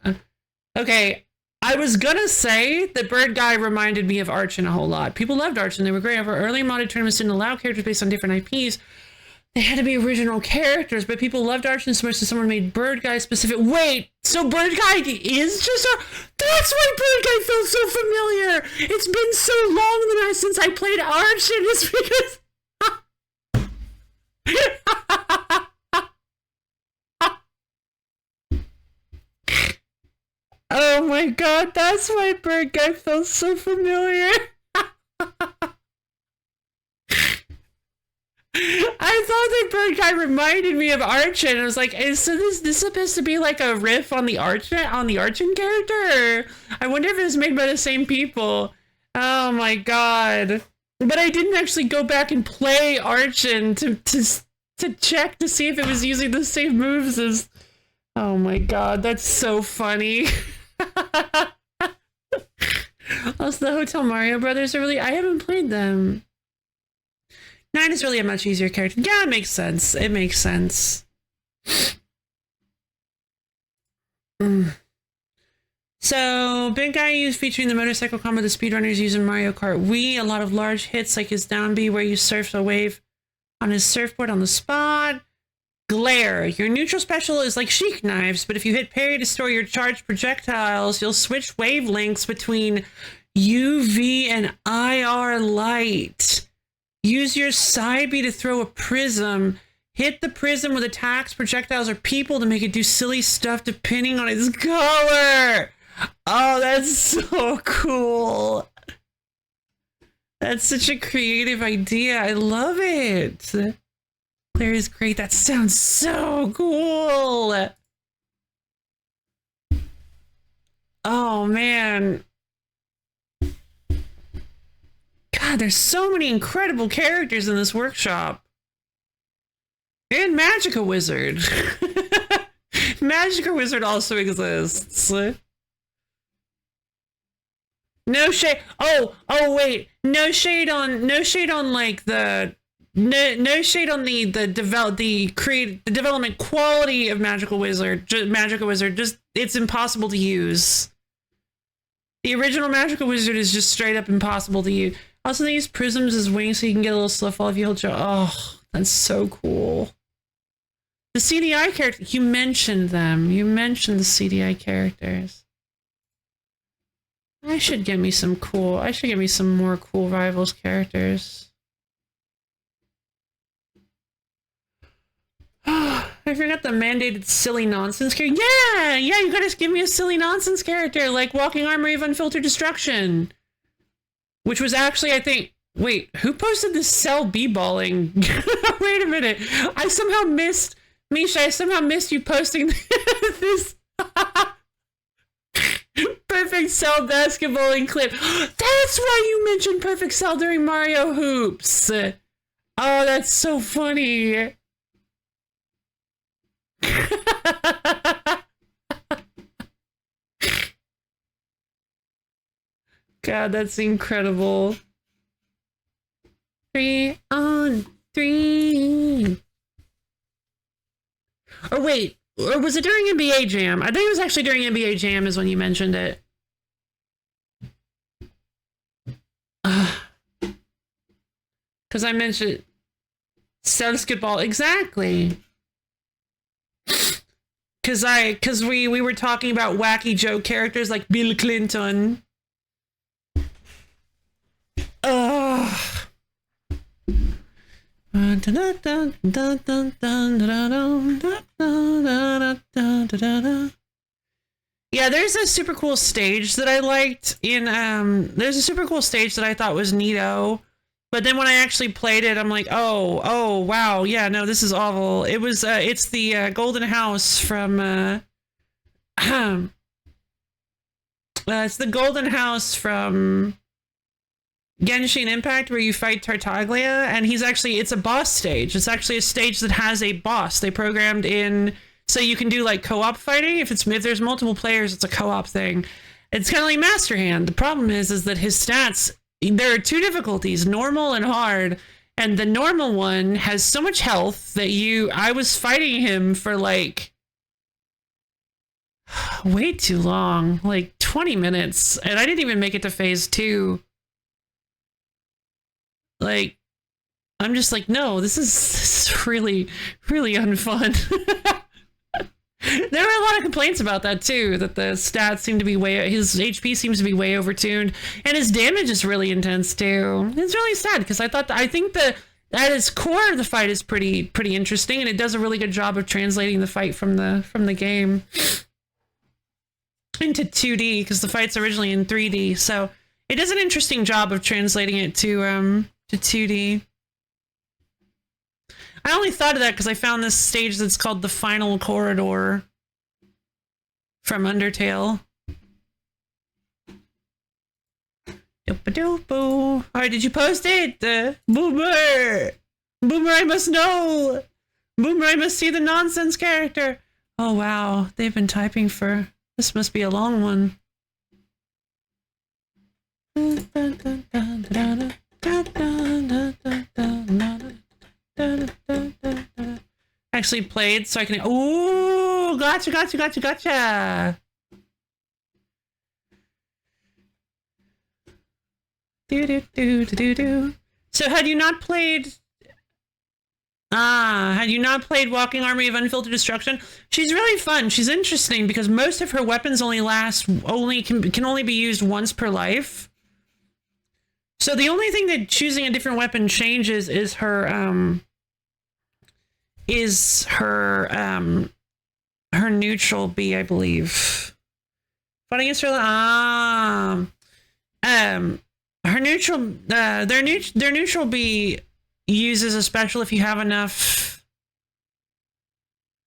Okay, I was gonna say that Bird Guy reminded me of Archon a whole lot. People loved Archon. They were great. However, early modded tournaments didn't allow characters based on different IPs. They had to be original characters, but people loved Archon so much that someone made Bird Guy specific. Wait, so Bird Guy is just a... That's why Bird Guy felt so familiar. It's been so long since I played Archon. It's because... Oh my god, that's why Bird Guy felt so familiar. I thought that Bird Guy reminded me of Archon. I was like, is this supposed to be like a riff on the Archon character? Or I wonder if it was made by the same people. Oh my god. But I didn't actually go back and play Archon to check to see if it was using the same moves as... Oh my god, that's so funny. Also, the Hotel Mario Brothers are really... I haven't played them. 9 is really a much easier character. Yeah, it makes sense. It makes sense. So, Big Guy used featuring the motorcycle combo the speedrunners use in Mario Kart Wii. A lot of large hits like his down B where you surf a wave on his surfboard on the spot. Glare. Your neutral special is like Sheik Knives, but if you hit parry to store your charged projectiles, you'll switch wavelengths between UV and IR light. Use your side B to throw a prism. Hit the prism with attacks, projectiles, or people to make it do silly stuff depending on its color. Oh, that's so cool. That's such a creative idea. I love it. Claire is great. That sounds so cool. Oh, man. God, there's so many incredible characters in this workshop. And Magica Wizard. Magica Wizard also exists. No shade. Oh, wait. No shade on like the no shade on the development quality of Magica Wizard. Just it's impossible to use. The original Magica Wizard is just straight up impossible to use. Also, they use prisms as wings so you can get a little slow fall if you hold your... Oh, that's so cool. The CDI characters, you mentioned them. You mentioned the CDI characters. I should get me some more cool Rivals characters. I forgot the mandated silly nonsense character. Yeah, you gotta give me a silly nonsense character, like Walking Armory of Unfiltered Destruction. Which was actually, I think... Wait, who posted this cell b-balling? Wait a minute. I somehow missed... Misha, I somehow missed you posting this... Perfect Cell basketballing clip. That's why you mentioned Perfect Cell during Mario Hoops. Oh, that's so funny. God, that's incredible. 3 on 3. Or wait, or was it during NBA Jam? I think it was actually during NBA Jam is when you mentioned it. Because I mentioned basketball, exactly. Because we were talking about wacky joke characters like Bill Clinton. Yeah, there's a super cool stage that I liked in there's a super cool stage that I thought was neato, but then when I actually played it, I'm like, oh wow, yeah, no, this is awful. It was it's the Golden House from it's the Golden House from Genshin Impact, where you fight Tartaglia, and it's a boss stage. It's actually a stage that has a boss. They programmed in so you can do like co-op fighting. If there's multiple players, it's a co-op thing. It's kind of like Master Hand. The problem is that his stats, there are 2 difficulties, normal and hard, And the normal one has so much health that I was fighting him for like way too long, like 20 minutes. And I didn't even make it to phase 2. Like, I'm just like, no, this is really, really unfun. There were a lot of complaints about that too, that the stats seem to be his HP seems to be way overtuned, and his damage is really intense too. It's really sad because I think that at its core the fight is pretty interesting, and it does a really good job of translating the fight from the game into 2D, because the fight's originally in 3D. So it does an interesting job of translating it to 2D. I only thought of that because I found this stage that's called the Final Corridor from Undertale. All right, did you post it? Boomer! Boomer, I must know! Boomer, I must see the nonsense character! Oh, wow. They've been typing for... This must be a long one. Actually played, so I can... Ooh, gotcha. So had you not played Walking Army of Unfiltered Destruction? She's really fun. She's interesting because most of her weapons can only be used once per life. So the only thing that choosing a different weapon changes is her neutral B, I believe. Fighting against her her neutral their neutral B uses a special if you have enough.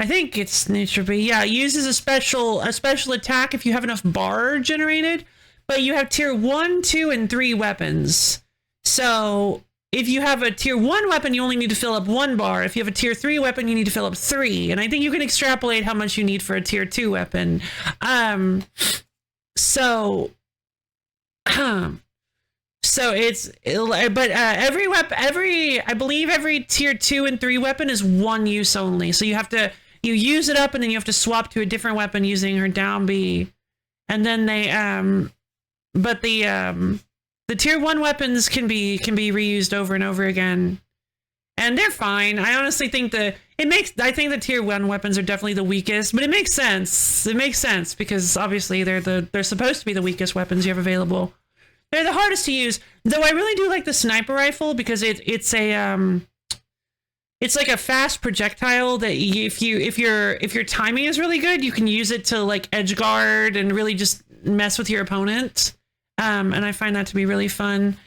I think it's neutral B. Yeah, it uses a special attack if you have enough bar generated, but you have tier 1, 2, and 3 weapons. So if you have a tier 1 weapon, you only need to fill up 1 bar. If you have a tier 3 weapon, you need to fill up 3. And I think you can extrapolate how much you need for a tier 2 weapon. I believe every tier 2 and 3 weapon is 1 use only. So you use it up and then you have to swap to a different weapon using her down B. And then the tier 1 weapons can be reused over and over again. And they're fine. I honestly think I think the tier 1 weapons are definitely the weakest, but it makes sense. It makes sense because obviously they're supposed to be the weakest weapons you have available. They're the hardest to use, though. I really do like the sniper rifle because it's like a fast projectile that if your timing is really good, you can use it to like edge guard and really just mess with your opponent. And I find that to be really fun.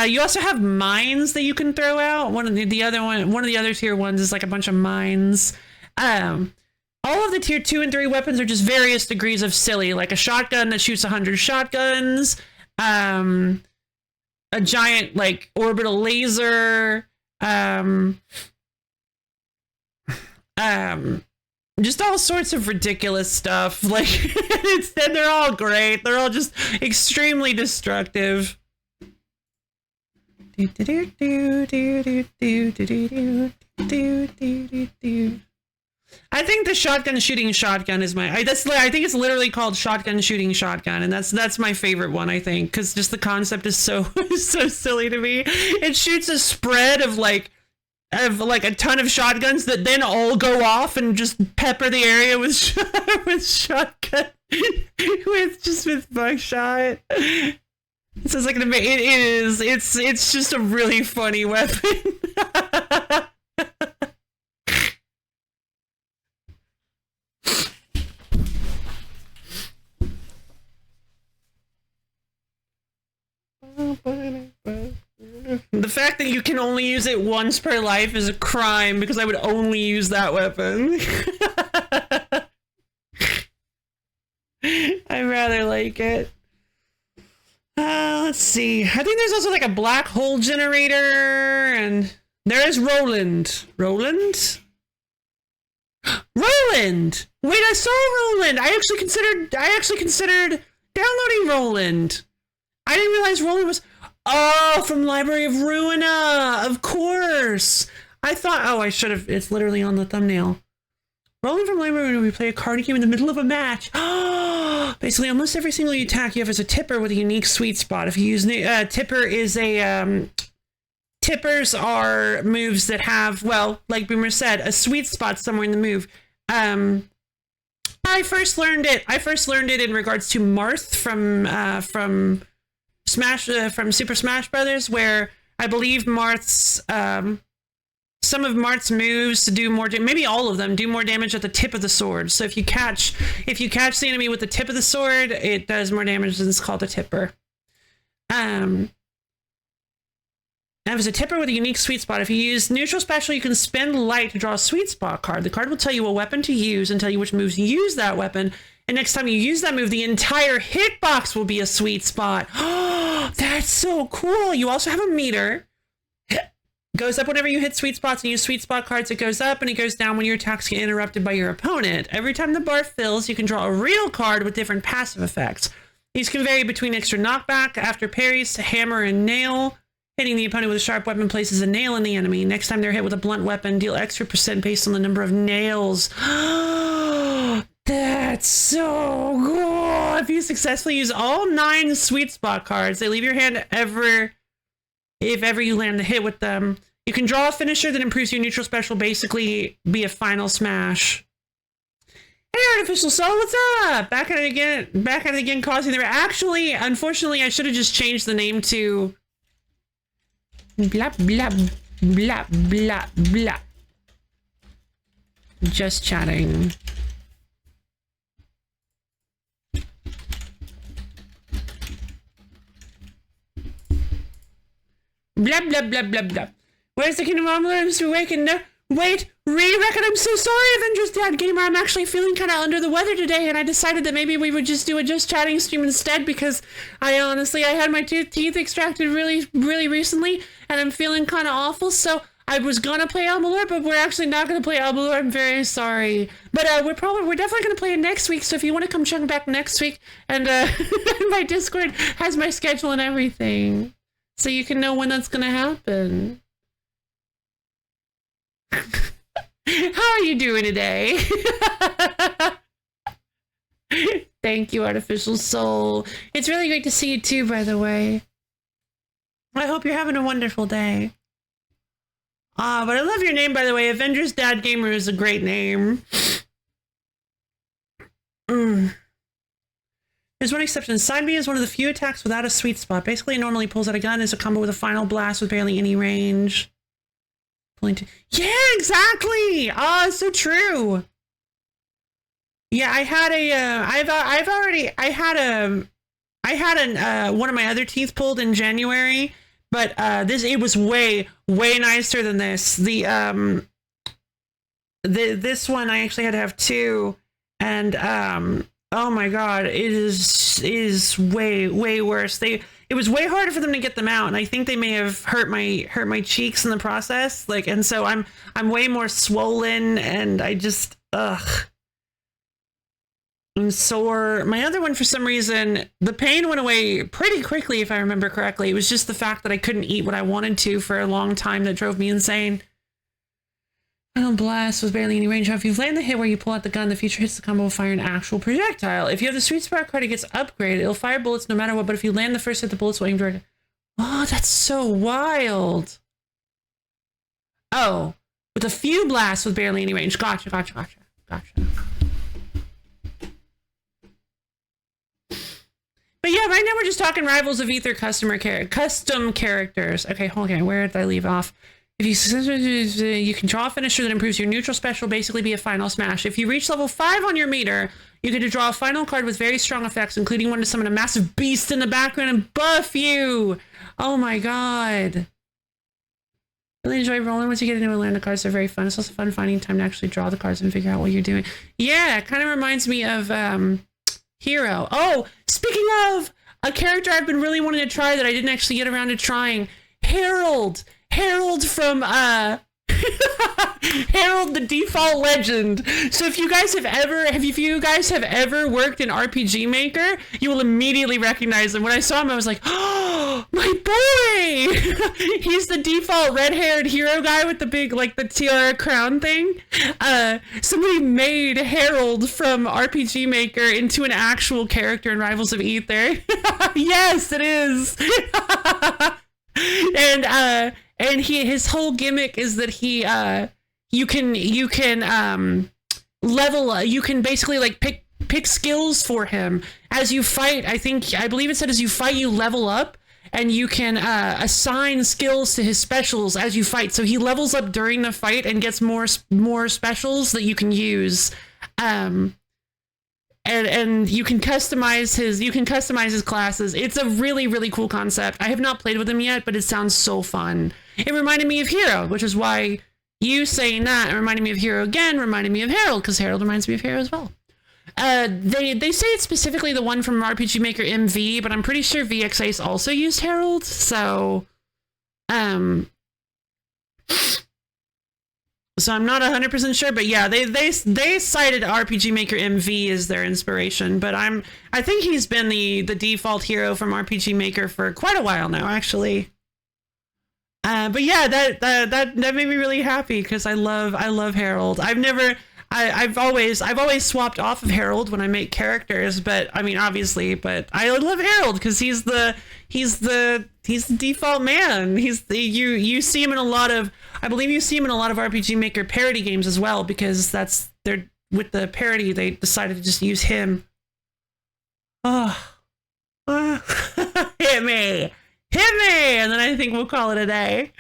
You also have mines that you can throw out. One of the other tier 1s is like a bunch of mines. All of the tier 2 and 3 weapons are just various degrees of silly, like a shotgun that shoots 100 shotguns. A giant like orbital laser, just all sorts of ridiculous stuff. Like they're all great. They're all just extremely destructive. I think the shotgun shooting shotgun is I think it's literally called shotgun shooting shotgun, and that's my favorite one, I think, because just the concept is so so silly to me. It shoots a spread of like a ton of shotguns that then all go off and just pepper the area with shotgun with buckshot. It sounds like it's just a really funny weapon. The fact that you can only use it once per life is a crime because I would only use that weapon. I rather like it. Let's see. I think there's also like a black hole generator, and there is Roland. Roland? Roland! Wait, I saw Roland! I actually considered downloading Roland. I didn't realize Roland was... Oh, from Library of Ruina, of course. I thought, oh, I should have, it's literally on the thumbnail. Rolling from Library of Ruina, we play a card game in the middle of a match. Basically, almost every single attack you have is a tipper with a unique sweet spot. If you use, tipper is a, tippers are moves that have, well, like Boomer said, a sweet spot somewhere in the move. I first learned it in regards to Marth from Super Smash Brothers, where I believe Marth's some of Marth's moves to do more, maybe all of them do more damage at the tip of the sword. So if you catch the enemy with the tip of the sword, it does more damage, and it's called a tipper. That was a tipper with a unique sweet spot. If you use neutral special, you can spend light to draw a sweet spot card. The card will tell you what weapon to use and tell you which moves use that weapon. And next time you use that move, the entire hitbox will be a sweet spot. Oh, that's so cool. You also have a meter. Goes up whenever you hit sweet spots and use sweet spot cards. It goes up and it goes down when your attacks get interrupted by your opponent. Every time the bar fills, you can draw a real card with different passive effects. These can vary between extra knockback, after parries, hammer, and nail. Hitting the opponent with a sharp weapon places a nail in the enemy. Next time they're hit with a blunt weapon, deal extra % based on the number of nails. That's so cool. If you successfully use all 9 sweet spot cards, they leave your hand if ever you land the hit with them. You can draw a finisher that improves your neutral special, basically be a final smash. Hey, Artificial Soul, what's up? Back at it again, causing the... Actually, unfortunately, I should have just changed the name to... Blah, blah, blah, blah, blah. Just chatting. Blah, blah, blah, blah, blah. Where's the Kingdom of Amalur? Awakened? No. Wait, Re-Reckon, I'm so sorry, Avengers Dad Gamer. I'm actually feeling kind of under the weather today, and I decided that maybe we would just do a Just Chatting stream instead, because I had my teeth extracted really, really recently, and I'm feeling kind of awful, so I was gonna play Amalur, but we're actually not gonna play Amalur. I'm very sorry. But we're definitely gonna play it next week, so if you want to come check back next week, and my Discord has my schedule and everything, so you can know when that's gonna happen. How are you doing today? Thank you, Artificial Soul. It's really great to see you too, by the way. I hope you're having a wonderful day. But I love your name, by the way. Avengers Dad Gamer is a great name. There's one exception. Side B is one of the few attacks without a sweet spot. Basically, it normally pulls out a gun as a combo with a final blast with barely any range. Yeah, exactly. Oh, it's so true. Yeah, I had one of my other teeth pulled in January, but it was way nicer than this. This one I actually had to have 2, and oh my god, it is way worse. It was way harder for them to get them out, and I think they may have hurt my cheeks in the process. Like, and so I'm way more swollen, and I just I'm sore. My other one, for some reason, the pain went away pretty quickly, if I remember correctly. It was just the fact that I couldn't eat what I wanted to for a long time that drove me insane. Final blast with barely any range. If you land the hit where you pull out the gun, the feature hits the combo will fire an actual projectile. If you have the sweet spot card, it gets upgraded. It'll fire bullets no matter what, but if you land the first hit, the bullets will aim directly. Oh, that's so wild. Oh, with a few blasts with barely any range. Gotcha. But yeah, right now we're just talking Rivals of Ether custom characters. Okay, hold on. Where did I leave off? If you can draw a finisher that improves your neutral special, basically be a final smash. If you reach level 5 on your meter, you get to draw a final card with very strong effects, including one to summon a massive beast in the background and buff you. Oh my god. Really enjoy rolling. Once you get into it, learn the cards are very fun. It's also fun finding time to actually draw the cards and figure out what you're doing. Yeah, it kind of reminds me of Hero. Oh, speaking of a character I've been really wanting to try that I didn't actually get around to trying, Harold from Harold, the default legend. So if you guys have ever worked in RPG Maker, you will immediately recognize him. When I saw him, I was like, oh, my boy! He's the default red-haired hero guy with the big, like, the tiara crown thing. Somebody made Harold from RPG Maker into an actual character in Rivals of Aether. Yes, it is. And his whole gimmick is that you can level, you can basically like pick skills for him as you fight. I believe it said as you fight you level up, and you can assign skills to his specials as you fight. So he levels up during the fight and gets more specials that you can use. And you can customize his classes. It's a really, really cool concept. I have not played with him yet, but it sounds so fun. It reminded me of Hero, which is why you saying that reminded me of Hero again, reminded me of Harold, because Harold reminds me of Hero as well. They say it's specifically the one from RPG Maker MV, but I'm pretty sure VX Ace also used Harold, so I'm not 100% sure, but yeah, they cited RPG Maker MV as their inspiration, but I think he's been the default hero from RPG Maker for quite a while now, actually. But yeah, that made me really happy because I love Harold. I've always swapped off of Harold when I make characters, but I mean obviously, but I love Harold because he's the default man. You see him in a lot of, I believe you see him in a lot of RPG Maker parody games as well, because with the parody they decided to just use him. Hit me, and then I think we'll call it a day.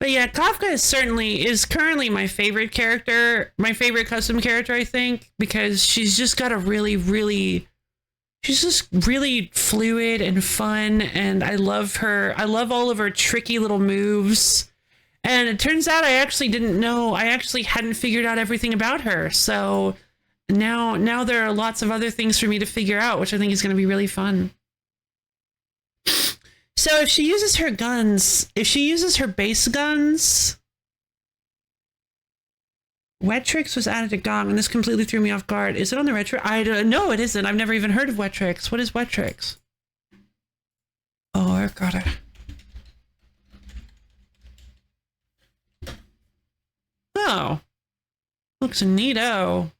But yeah, Kafka is currently my favorite character, my favorite custom character, I think, because she's just got a she's just really fluid and fun, and I love her. I love all of her tricky little moves. And it turns out I actually hadn't figured out everything about her. So now there are lots of other things for me to figure out, which I think is going to be really fun. So if she uses her base guns, Wet Tricks was added to Gong, and this completely threw me off guard. Is it on the retro? No, it isn't. I've never even heard of Wet Tricks. What is Wet Tricks? Oh, I got it. Oh, looks neato.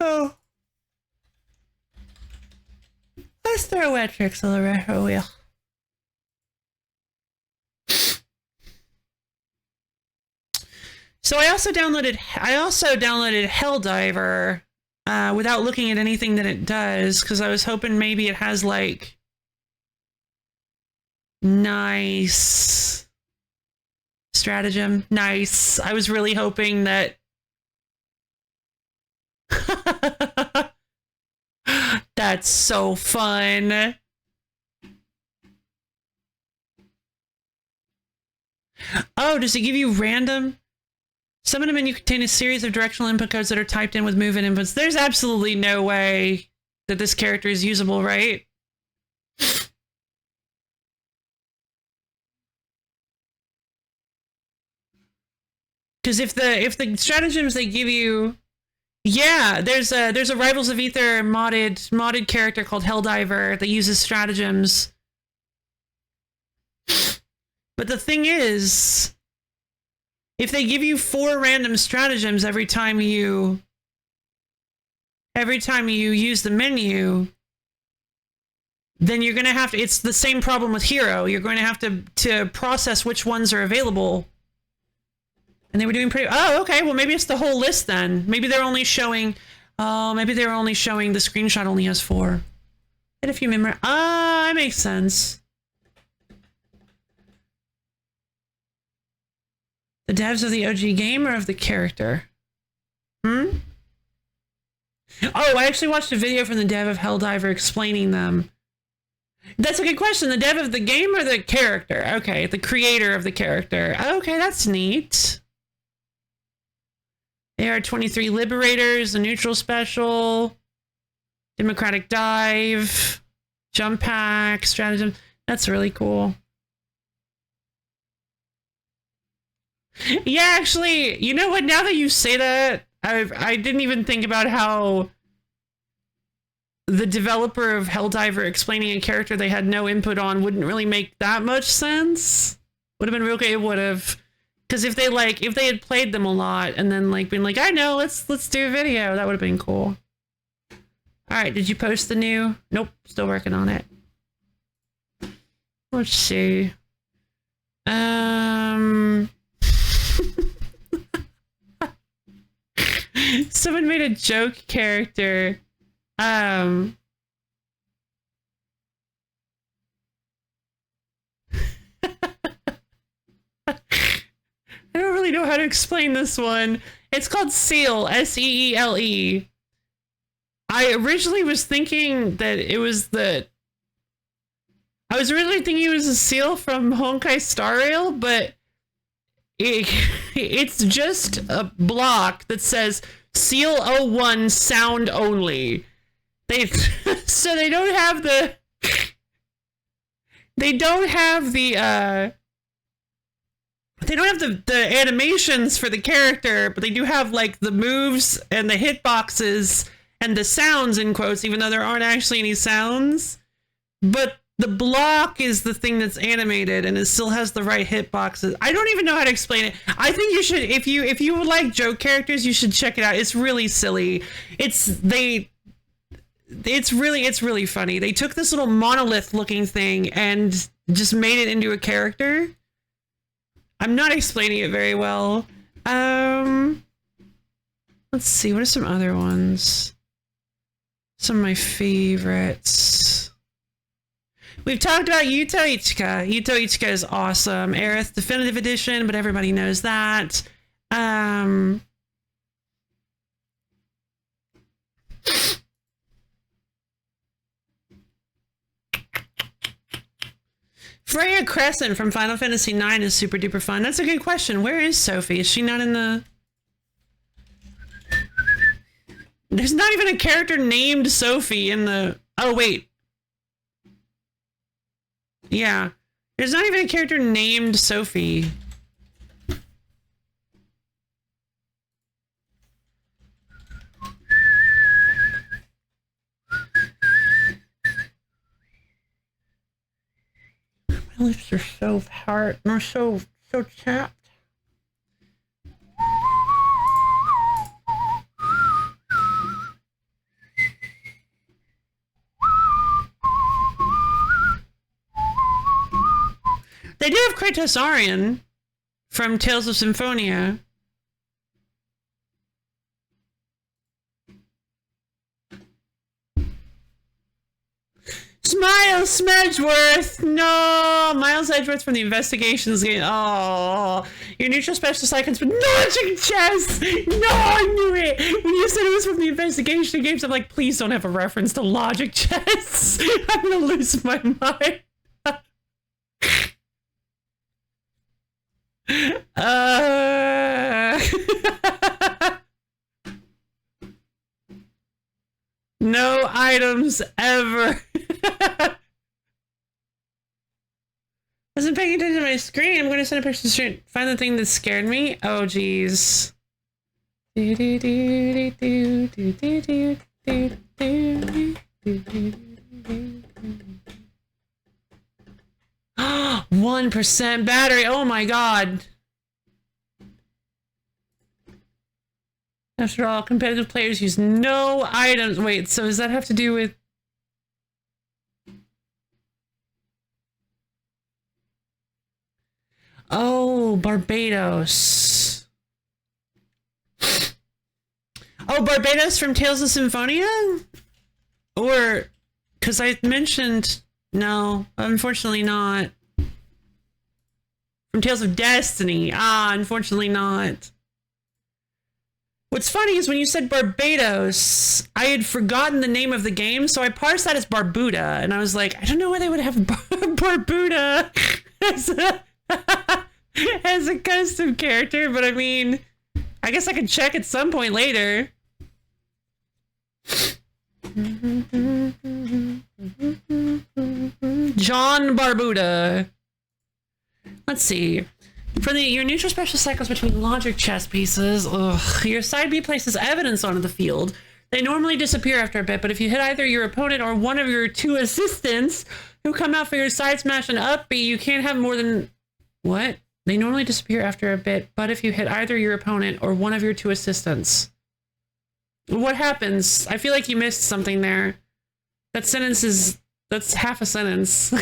Oh. Let's throw Wet Tricks on the retro wheel. So I also downloaded Helldiver without looking at anything that it does, because I was hoping maybe it has like nice stratagem. Nice. I was really hoping that that's so fun. Oh, does it give you random? Some of the menu contain a series of directional input codes that are typed in with move-in inputs. There's absolutely no way that this character is usable, right? Because if the stratagems they give you, yeah, there's a Rivals of Aether modded character called Helldiver that uses stratagems. But the thing is, if they give you 4 random stratagems every time you use the menu, then you're gonna have to. It's the same problem with Hero. You're going to have to process which ones are available. And they were doing pretty. Oh, okay. Well, maybe it's the whole list then. Maybe they're only showing. Oh, maybe they were only showing the screenshot only has 4. Had a few memory. Ah, that makes sense. The devs of the OG game or of the character? Oh, I actually watched a video from the dev of Helldiver explaining them. That's a good question. The dev of the game or the character? Okay, the creator of the character. Okay, that's neat. AR-23 Liberators, a neutral special, Democratic Dive, Jump Pack, Stratagem. That's really cool. Yeah, actually, you know what? Now that you say that, I didn't even think about how the developer of Helldiver explaining a character they had no input on wouldn't really make that much sense. Would have been real good. It would have, because if they had played them a lot and then like been like, I know, let's do a video, that would have been cool. All right, did you post the new? Nope, still working on it. Let's see. Someone made a joke character. I don't really know how to explain this one. It's called Seal, S-E-E-L-E. I originally was thinking that it was I was originally thinking it was a seal from Honkai Star Rail, but it's just a block that says Seal 01 sound only. So they don't have the animations for the character, but they do have like the moves and the hitboxes and the sounds in quotes, even though there aren't actually any sounds. But the block is the thing that's animated, and it still has the right hitboxes. I don't even know how to explain it. I think you should, if you would like joke characters, you should check it out. It's really silly. It's really funny. They took this little monolith looking thing and just made it into a character. I'm not explaining it very well. Let's see, what are some other ones? Some of my favorites. We've talked about Yuto Ichika. Yuto Ichika is awesome. Aerith Definitive Edition, but everybody knows that. Freya Crescent from Final Fantasy IX is super duper fun. That's a good question. Where is Sophie? Is she not in the... There's not even a character named Sophie in the... Oh, wait. Yeah. There's not even a character named Sophie. My lips are so hard. They're so chapped. They do have Kratos Aryan from Tales of Symphonia. Miles Edgeworth! No! Miles Edgeworth from the Investigations game. Oh, your neutral specialist icons with logic chess! No, I knew it! When you said it was from the Investigation games, I'm like, please don't have a reference to logic chess. I'm gonna lose my mind. No items ever. Wasn't paying attention to my screen. I'm going to send a picture to the screen. Find the thing that scared me. Oh, jeez. 1% battery. Oh my god. After all, competitive players use no items. Wait, so does that have to do with... Oh, Barbados. Oh, Barbados from Tales of Symphonia? Or, because I mentioned... No, unfortunately not. From Tales of Destiny. Ah, unfortunately not. What's funny is when you said Barbados, I had forgotten the name of the game, so I parsed that as Barbuda, and I was like, I don't know why they would have Barbuda as a custom character, but I mean, I guess I can check at some point later. John Barbuda. Let's see. For your neutral special cycles between logic chess pieces, your side B places evidence onto the field. They normally disappear after a bit, but if you hit either your opponent or one of your two assistants who come out for your side smash and up B, you can't have more than... What? They normally disappear after a bit, but if you hit either your opponent or one of your two assistants. What happens? I feel like you missed something there. That sentence is... That's half a sentence.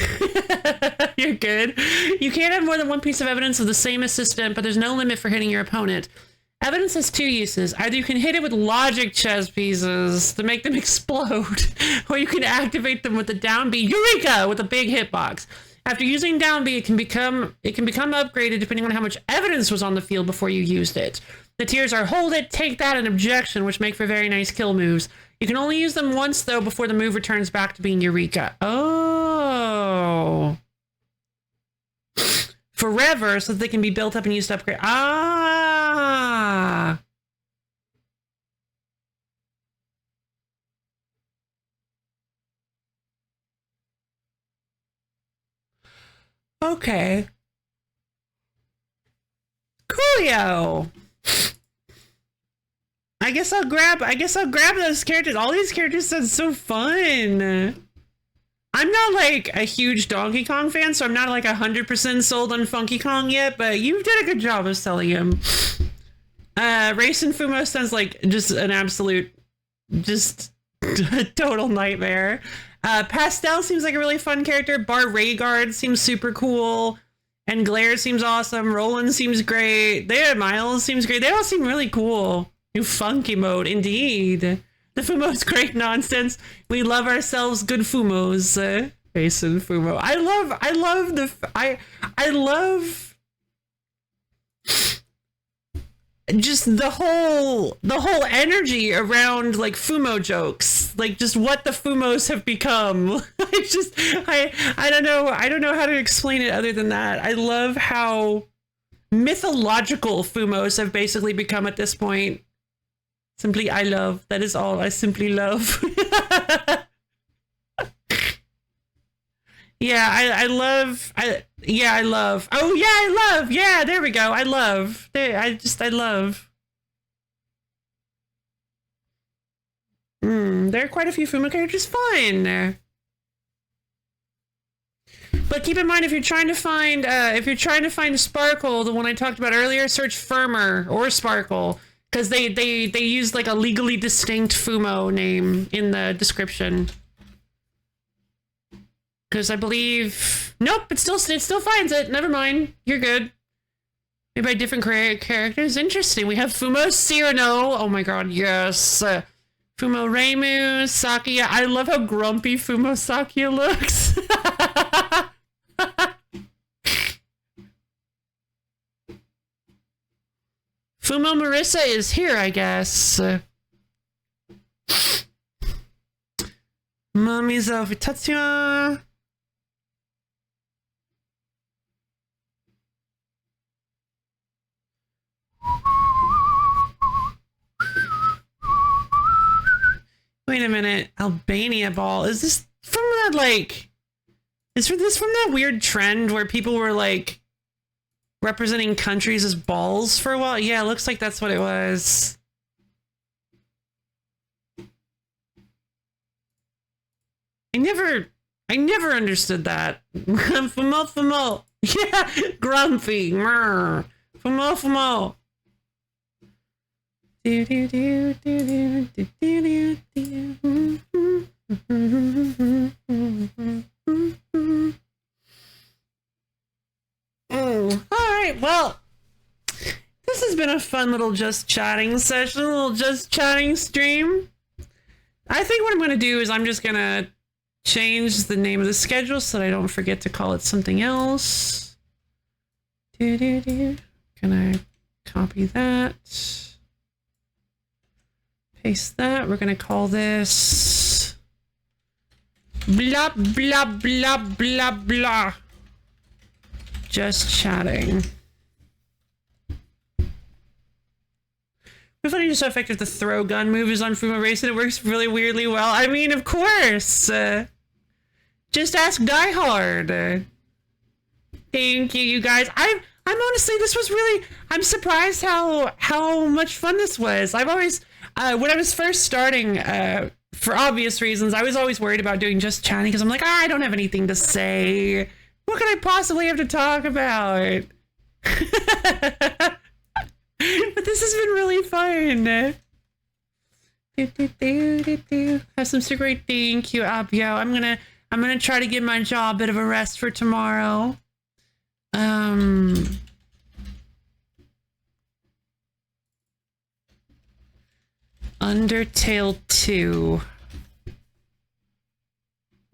You're good. You can't have more than one piece of evidence of the same assistant, but there's no limit for hitting your opponent. Evidence has two uses. Either you can hit it with logic chess pieces to make them explode, or you can activate them with the down B, Eureka, with a big hitbox. After using down B, it can become upgraded depending on how much evidence was on the field before you used it. The tiers are hold it, take that, and objection, which make for very nice kill moves. You can only use them once, though, before the move returns back to being Eureka. Oh. Forever, so that they can be built up and used to upgrade. Ah. Okay. Coolio. I guess I'll grab those characters. All these characters sound so fun. I'm not like a huge Donkey Kong fan, so I'm not like 100% sold on Funky Kong yet, but you did a good job of selling him. Racing Fumo sounds like just an absolute, just a total nightmare. Pastel seems like a really fun character. Bar Rayguard seems super cool. And Glare seems awesome. Roland seems great. Miles seems great. They all seem really cool. New funky mode, indeed. The Fumo's great nonsense. We love ourselves good Fumos. Racing Fumo. I love just the whole energy around like Fumo jokes, like just what the Fumos have become. I don't know how to explain it other than that. I love how mythological Fumos have basically become at this point. Simply I love. That is all. I simply love. Yeah, I love. Oh yeah, I love. Yeah, there we go. I love. I love. There are quite a few Fuma characters. Fine. But keep in mind, if you're trying to find Sparkle, the one I talked about earlier, search Firmer or Sparkle, because they use like a legally distinct Fumo name in the description. Because I believe... Nope, it still finds it. Never mind. You're good. Made by different characters. Interesting. We have Fumo Cyrano. Oh my god, yes. Fumo Reimu, Sakia. I love how grumpy Fumo Sakia looks. Fumo Marissa is here, I guess. Mommy's Tatsuya. Wait a minute. Albania ball. Is this from that, like... Is this from that weird trend where people were, like, representing countries as balls for a while? Yeah, it looks like that's what it was. I never understood that. Fumo. Yeah, grumpy. Fumo. Alright, well, this has been a fun little just chatting session, a little just chatting stream. I think what I'm going to do is I'm just going to change the name of the schedule so that I don't forget to call it something else. Can I copy that? Paste that. We're going to call this blah, blah, blah, blah, blah. Just chatting. just so effective the throw gun move is on Fuma Race, and it works really weirdly well. I mean, of course. Just ask Die Hard. Thank you, you guys. I'm honestly, this was really, I'm surprised how much fun this was. I've always, when I was first starting, for obvious reasons, I was always worried about doing just chatting because I'm like, I don't have anything to say. What could I possibly have to talk about? But this has been really fun. Have some super great. Thank you, Abio. I'm gonna try to give my jaw a bit of a rest for tomorrow. Undertale 2.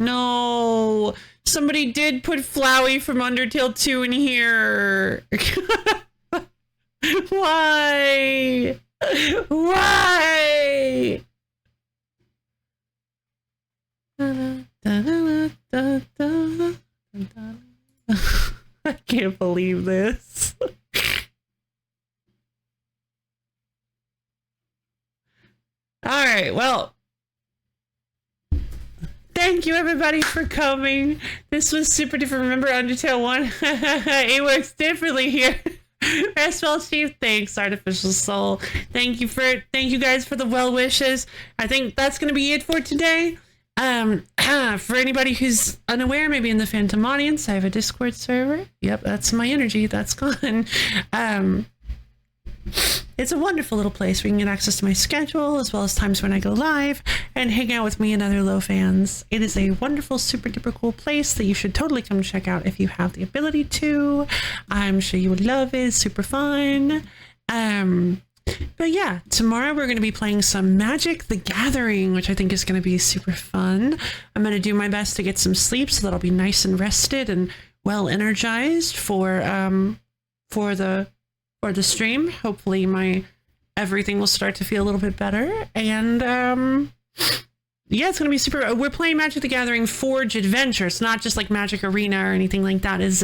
No, somebody did put Flowey from Undertale 2 in here. Why? Why? I can't believe this. All right, well, thank you everybody for coming. This was super different. Remember Undertale 1? It works differently here. Restful Chief, thanks, Artificial Soul. Thank you guys for the well wishes. I think that's gonna be it for today. For anybody who's unaware, maybe in the Phantom audience, I have a Discord server. Yep, that's my energy. That's gone. It's a wonderful little place where you can get access to my schedule as well as times when I go live and hang out with me and other low fans. It is a wonderful, super duper cool place that you should totally come check out if you have the ability to. I'm sure you would love it. It's super fun. But yeah, tomorrow we're going to be playing some Magic the Gathering, which I think is going to be super fun. I'm going to do my best to get some sleep so that I'll be nice and rested and well energized for the stream. Hopefully my everything will start to feel a little bit better. And yeah, it's going to be super. We're playing Magic the Gathering Forge Adventure. It's not just like Magic Arena or anything like that. It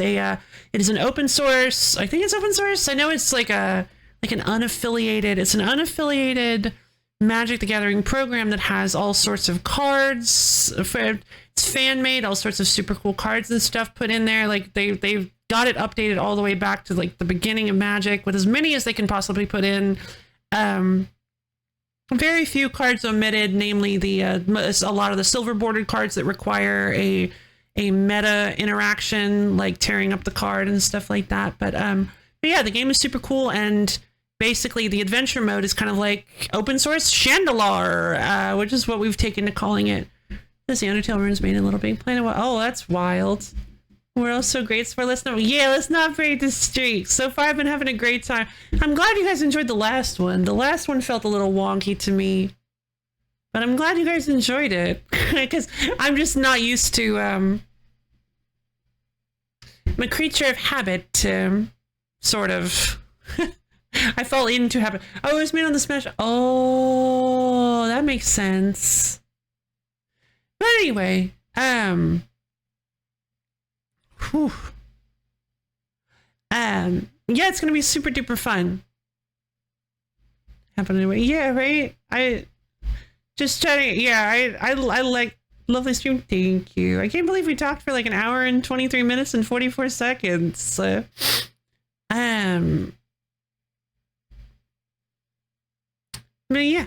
is an open source. I think it's open source. I know it's like an unaffiliated Magic the Gathering program that has all sorts of cards. It's fan made, all sorts of super cool cards and stuff put in there. Like they've got it updated all the way back to like the beginning of Magic with as many as they can possibly put in. Very few cards omitted, namely a lot of the silver bordered cards that require a meta interaction, like tearing up the card and stuff like that. But yeah, the game is super cool, and basically the adventure mode is kind of like open source Chandalar, which is what we've taken to calling it. This the Undertale runes made in Little Big Planet. Oh, that's wild. We're all so grateful for listening. Yeah, let's not break the streak. So far, I've been having a great time. I'm glad you guys enjoyed the last one. The last one felt a little wonky to me, but I'm glad you guys enjoyed it because I'm just not used to. I'm a creature of habit, sort of. I fall into habit. Oh, it was made on the Smash. Oh, that makes sense. But anyway, whew. Yeah, it's gonna be super duper fun. Happen anyway. Yeah, right. I just chatting. Yeah, I like lovely stream. Thank you. I can't believe we talked for like an hour and 23 minutes and 44 seconds. But yeah.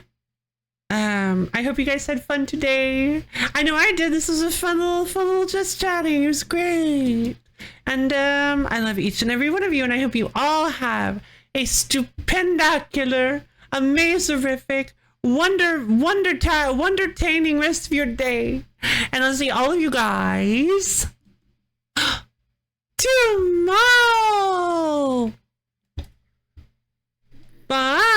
I hope you guys had fun today. I know I did. This was a fun little just chatting. It was great. And I love each and every one of you, and I hope you all have a stupendacular, amazerific, wondertaining rest of your day. And I'll see all of you guys tomorrow. Bye.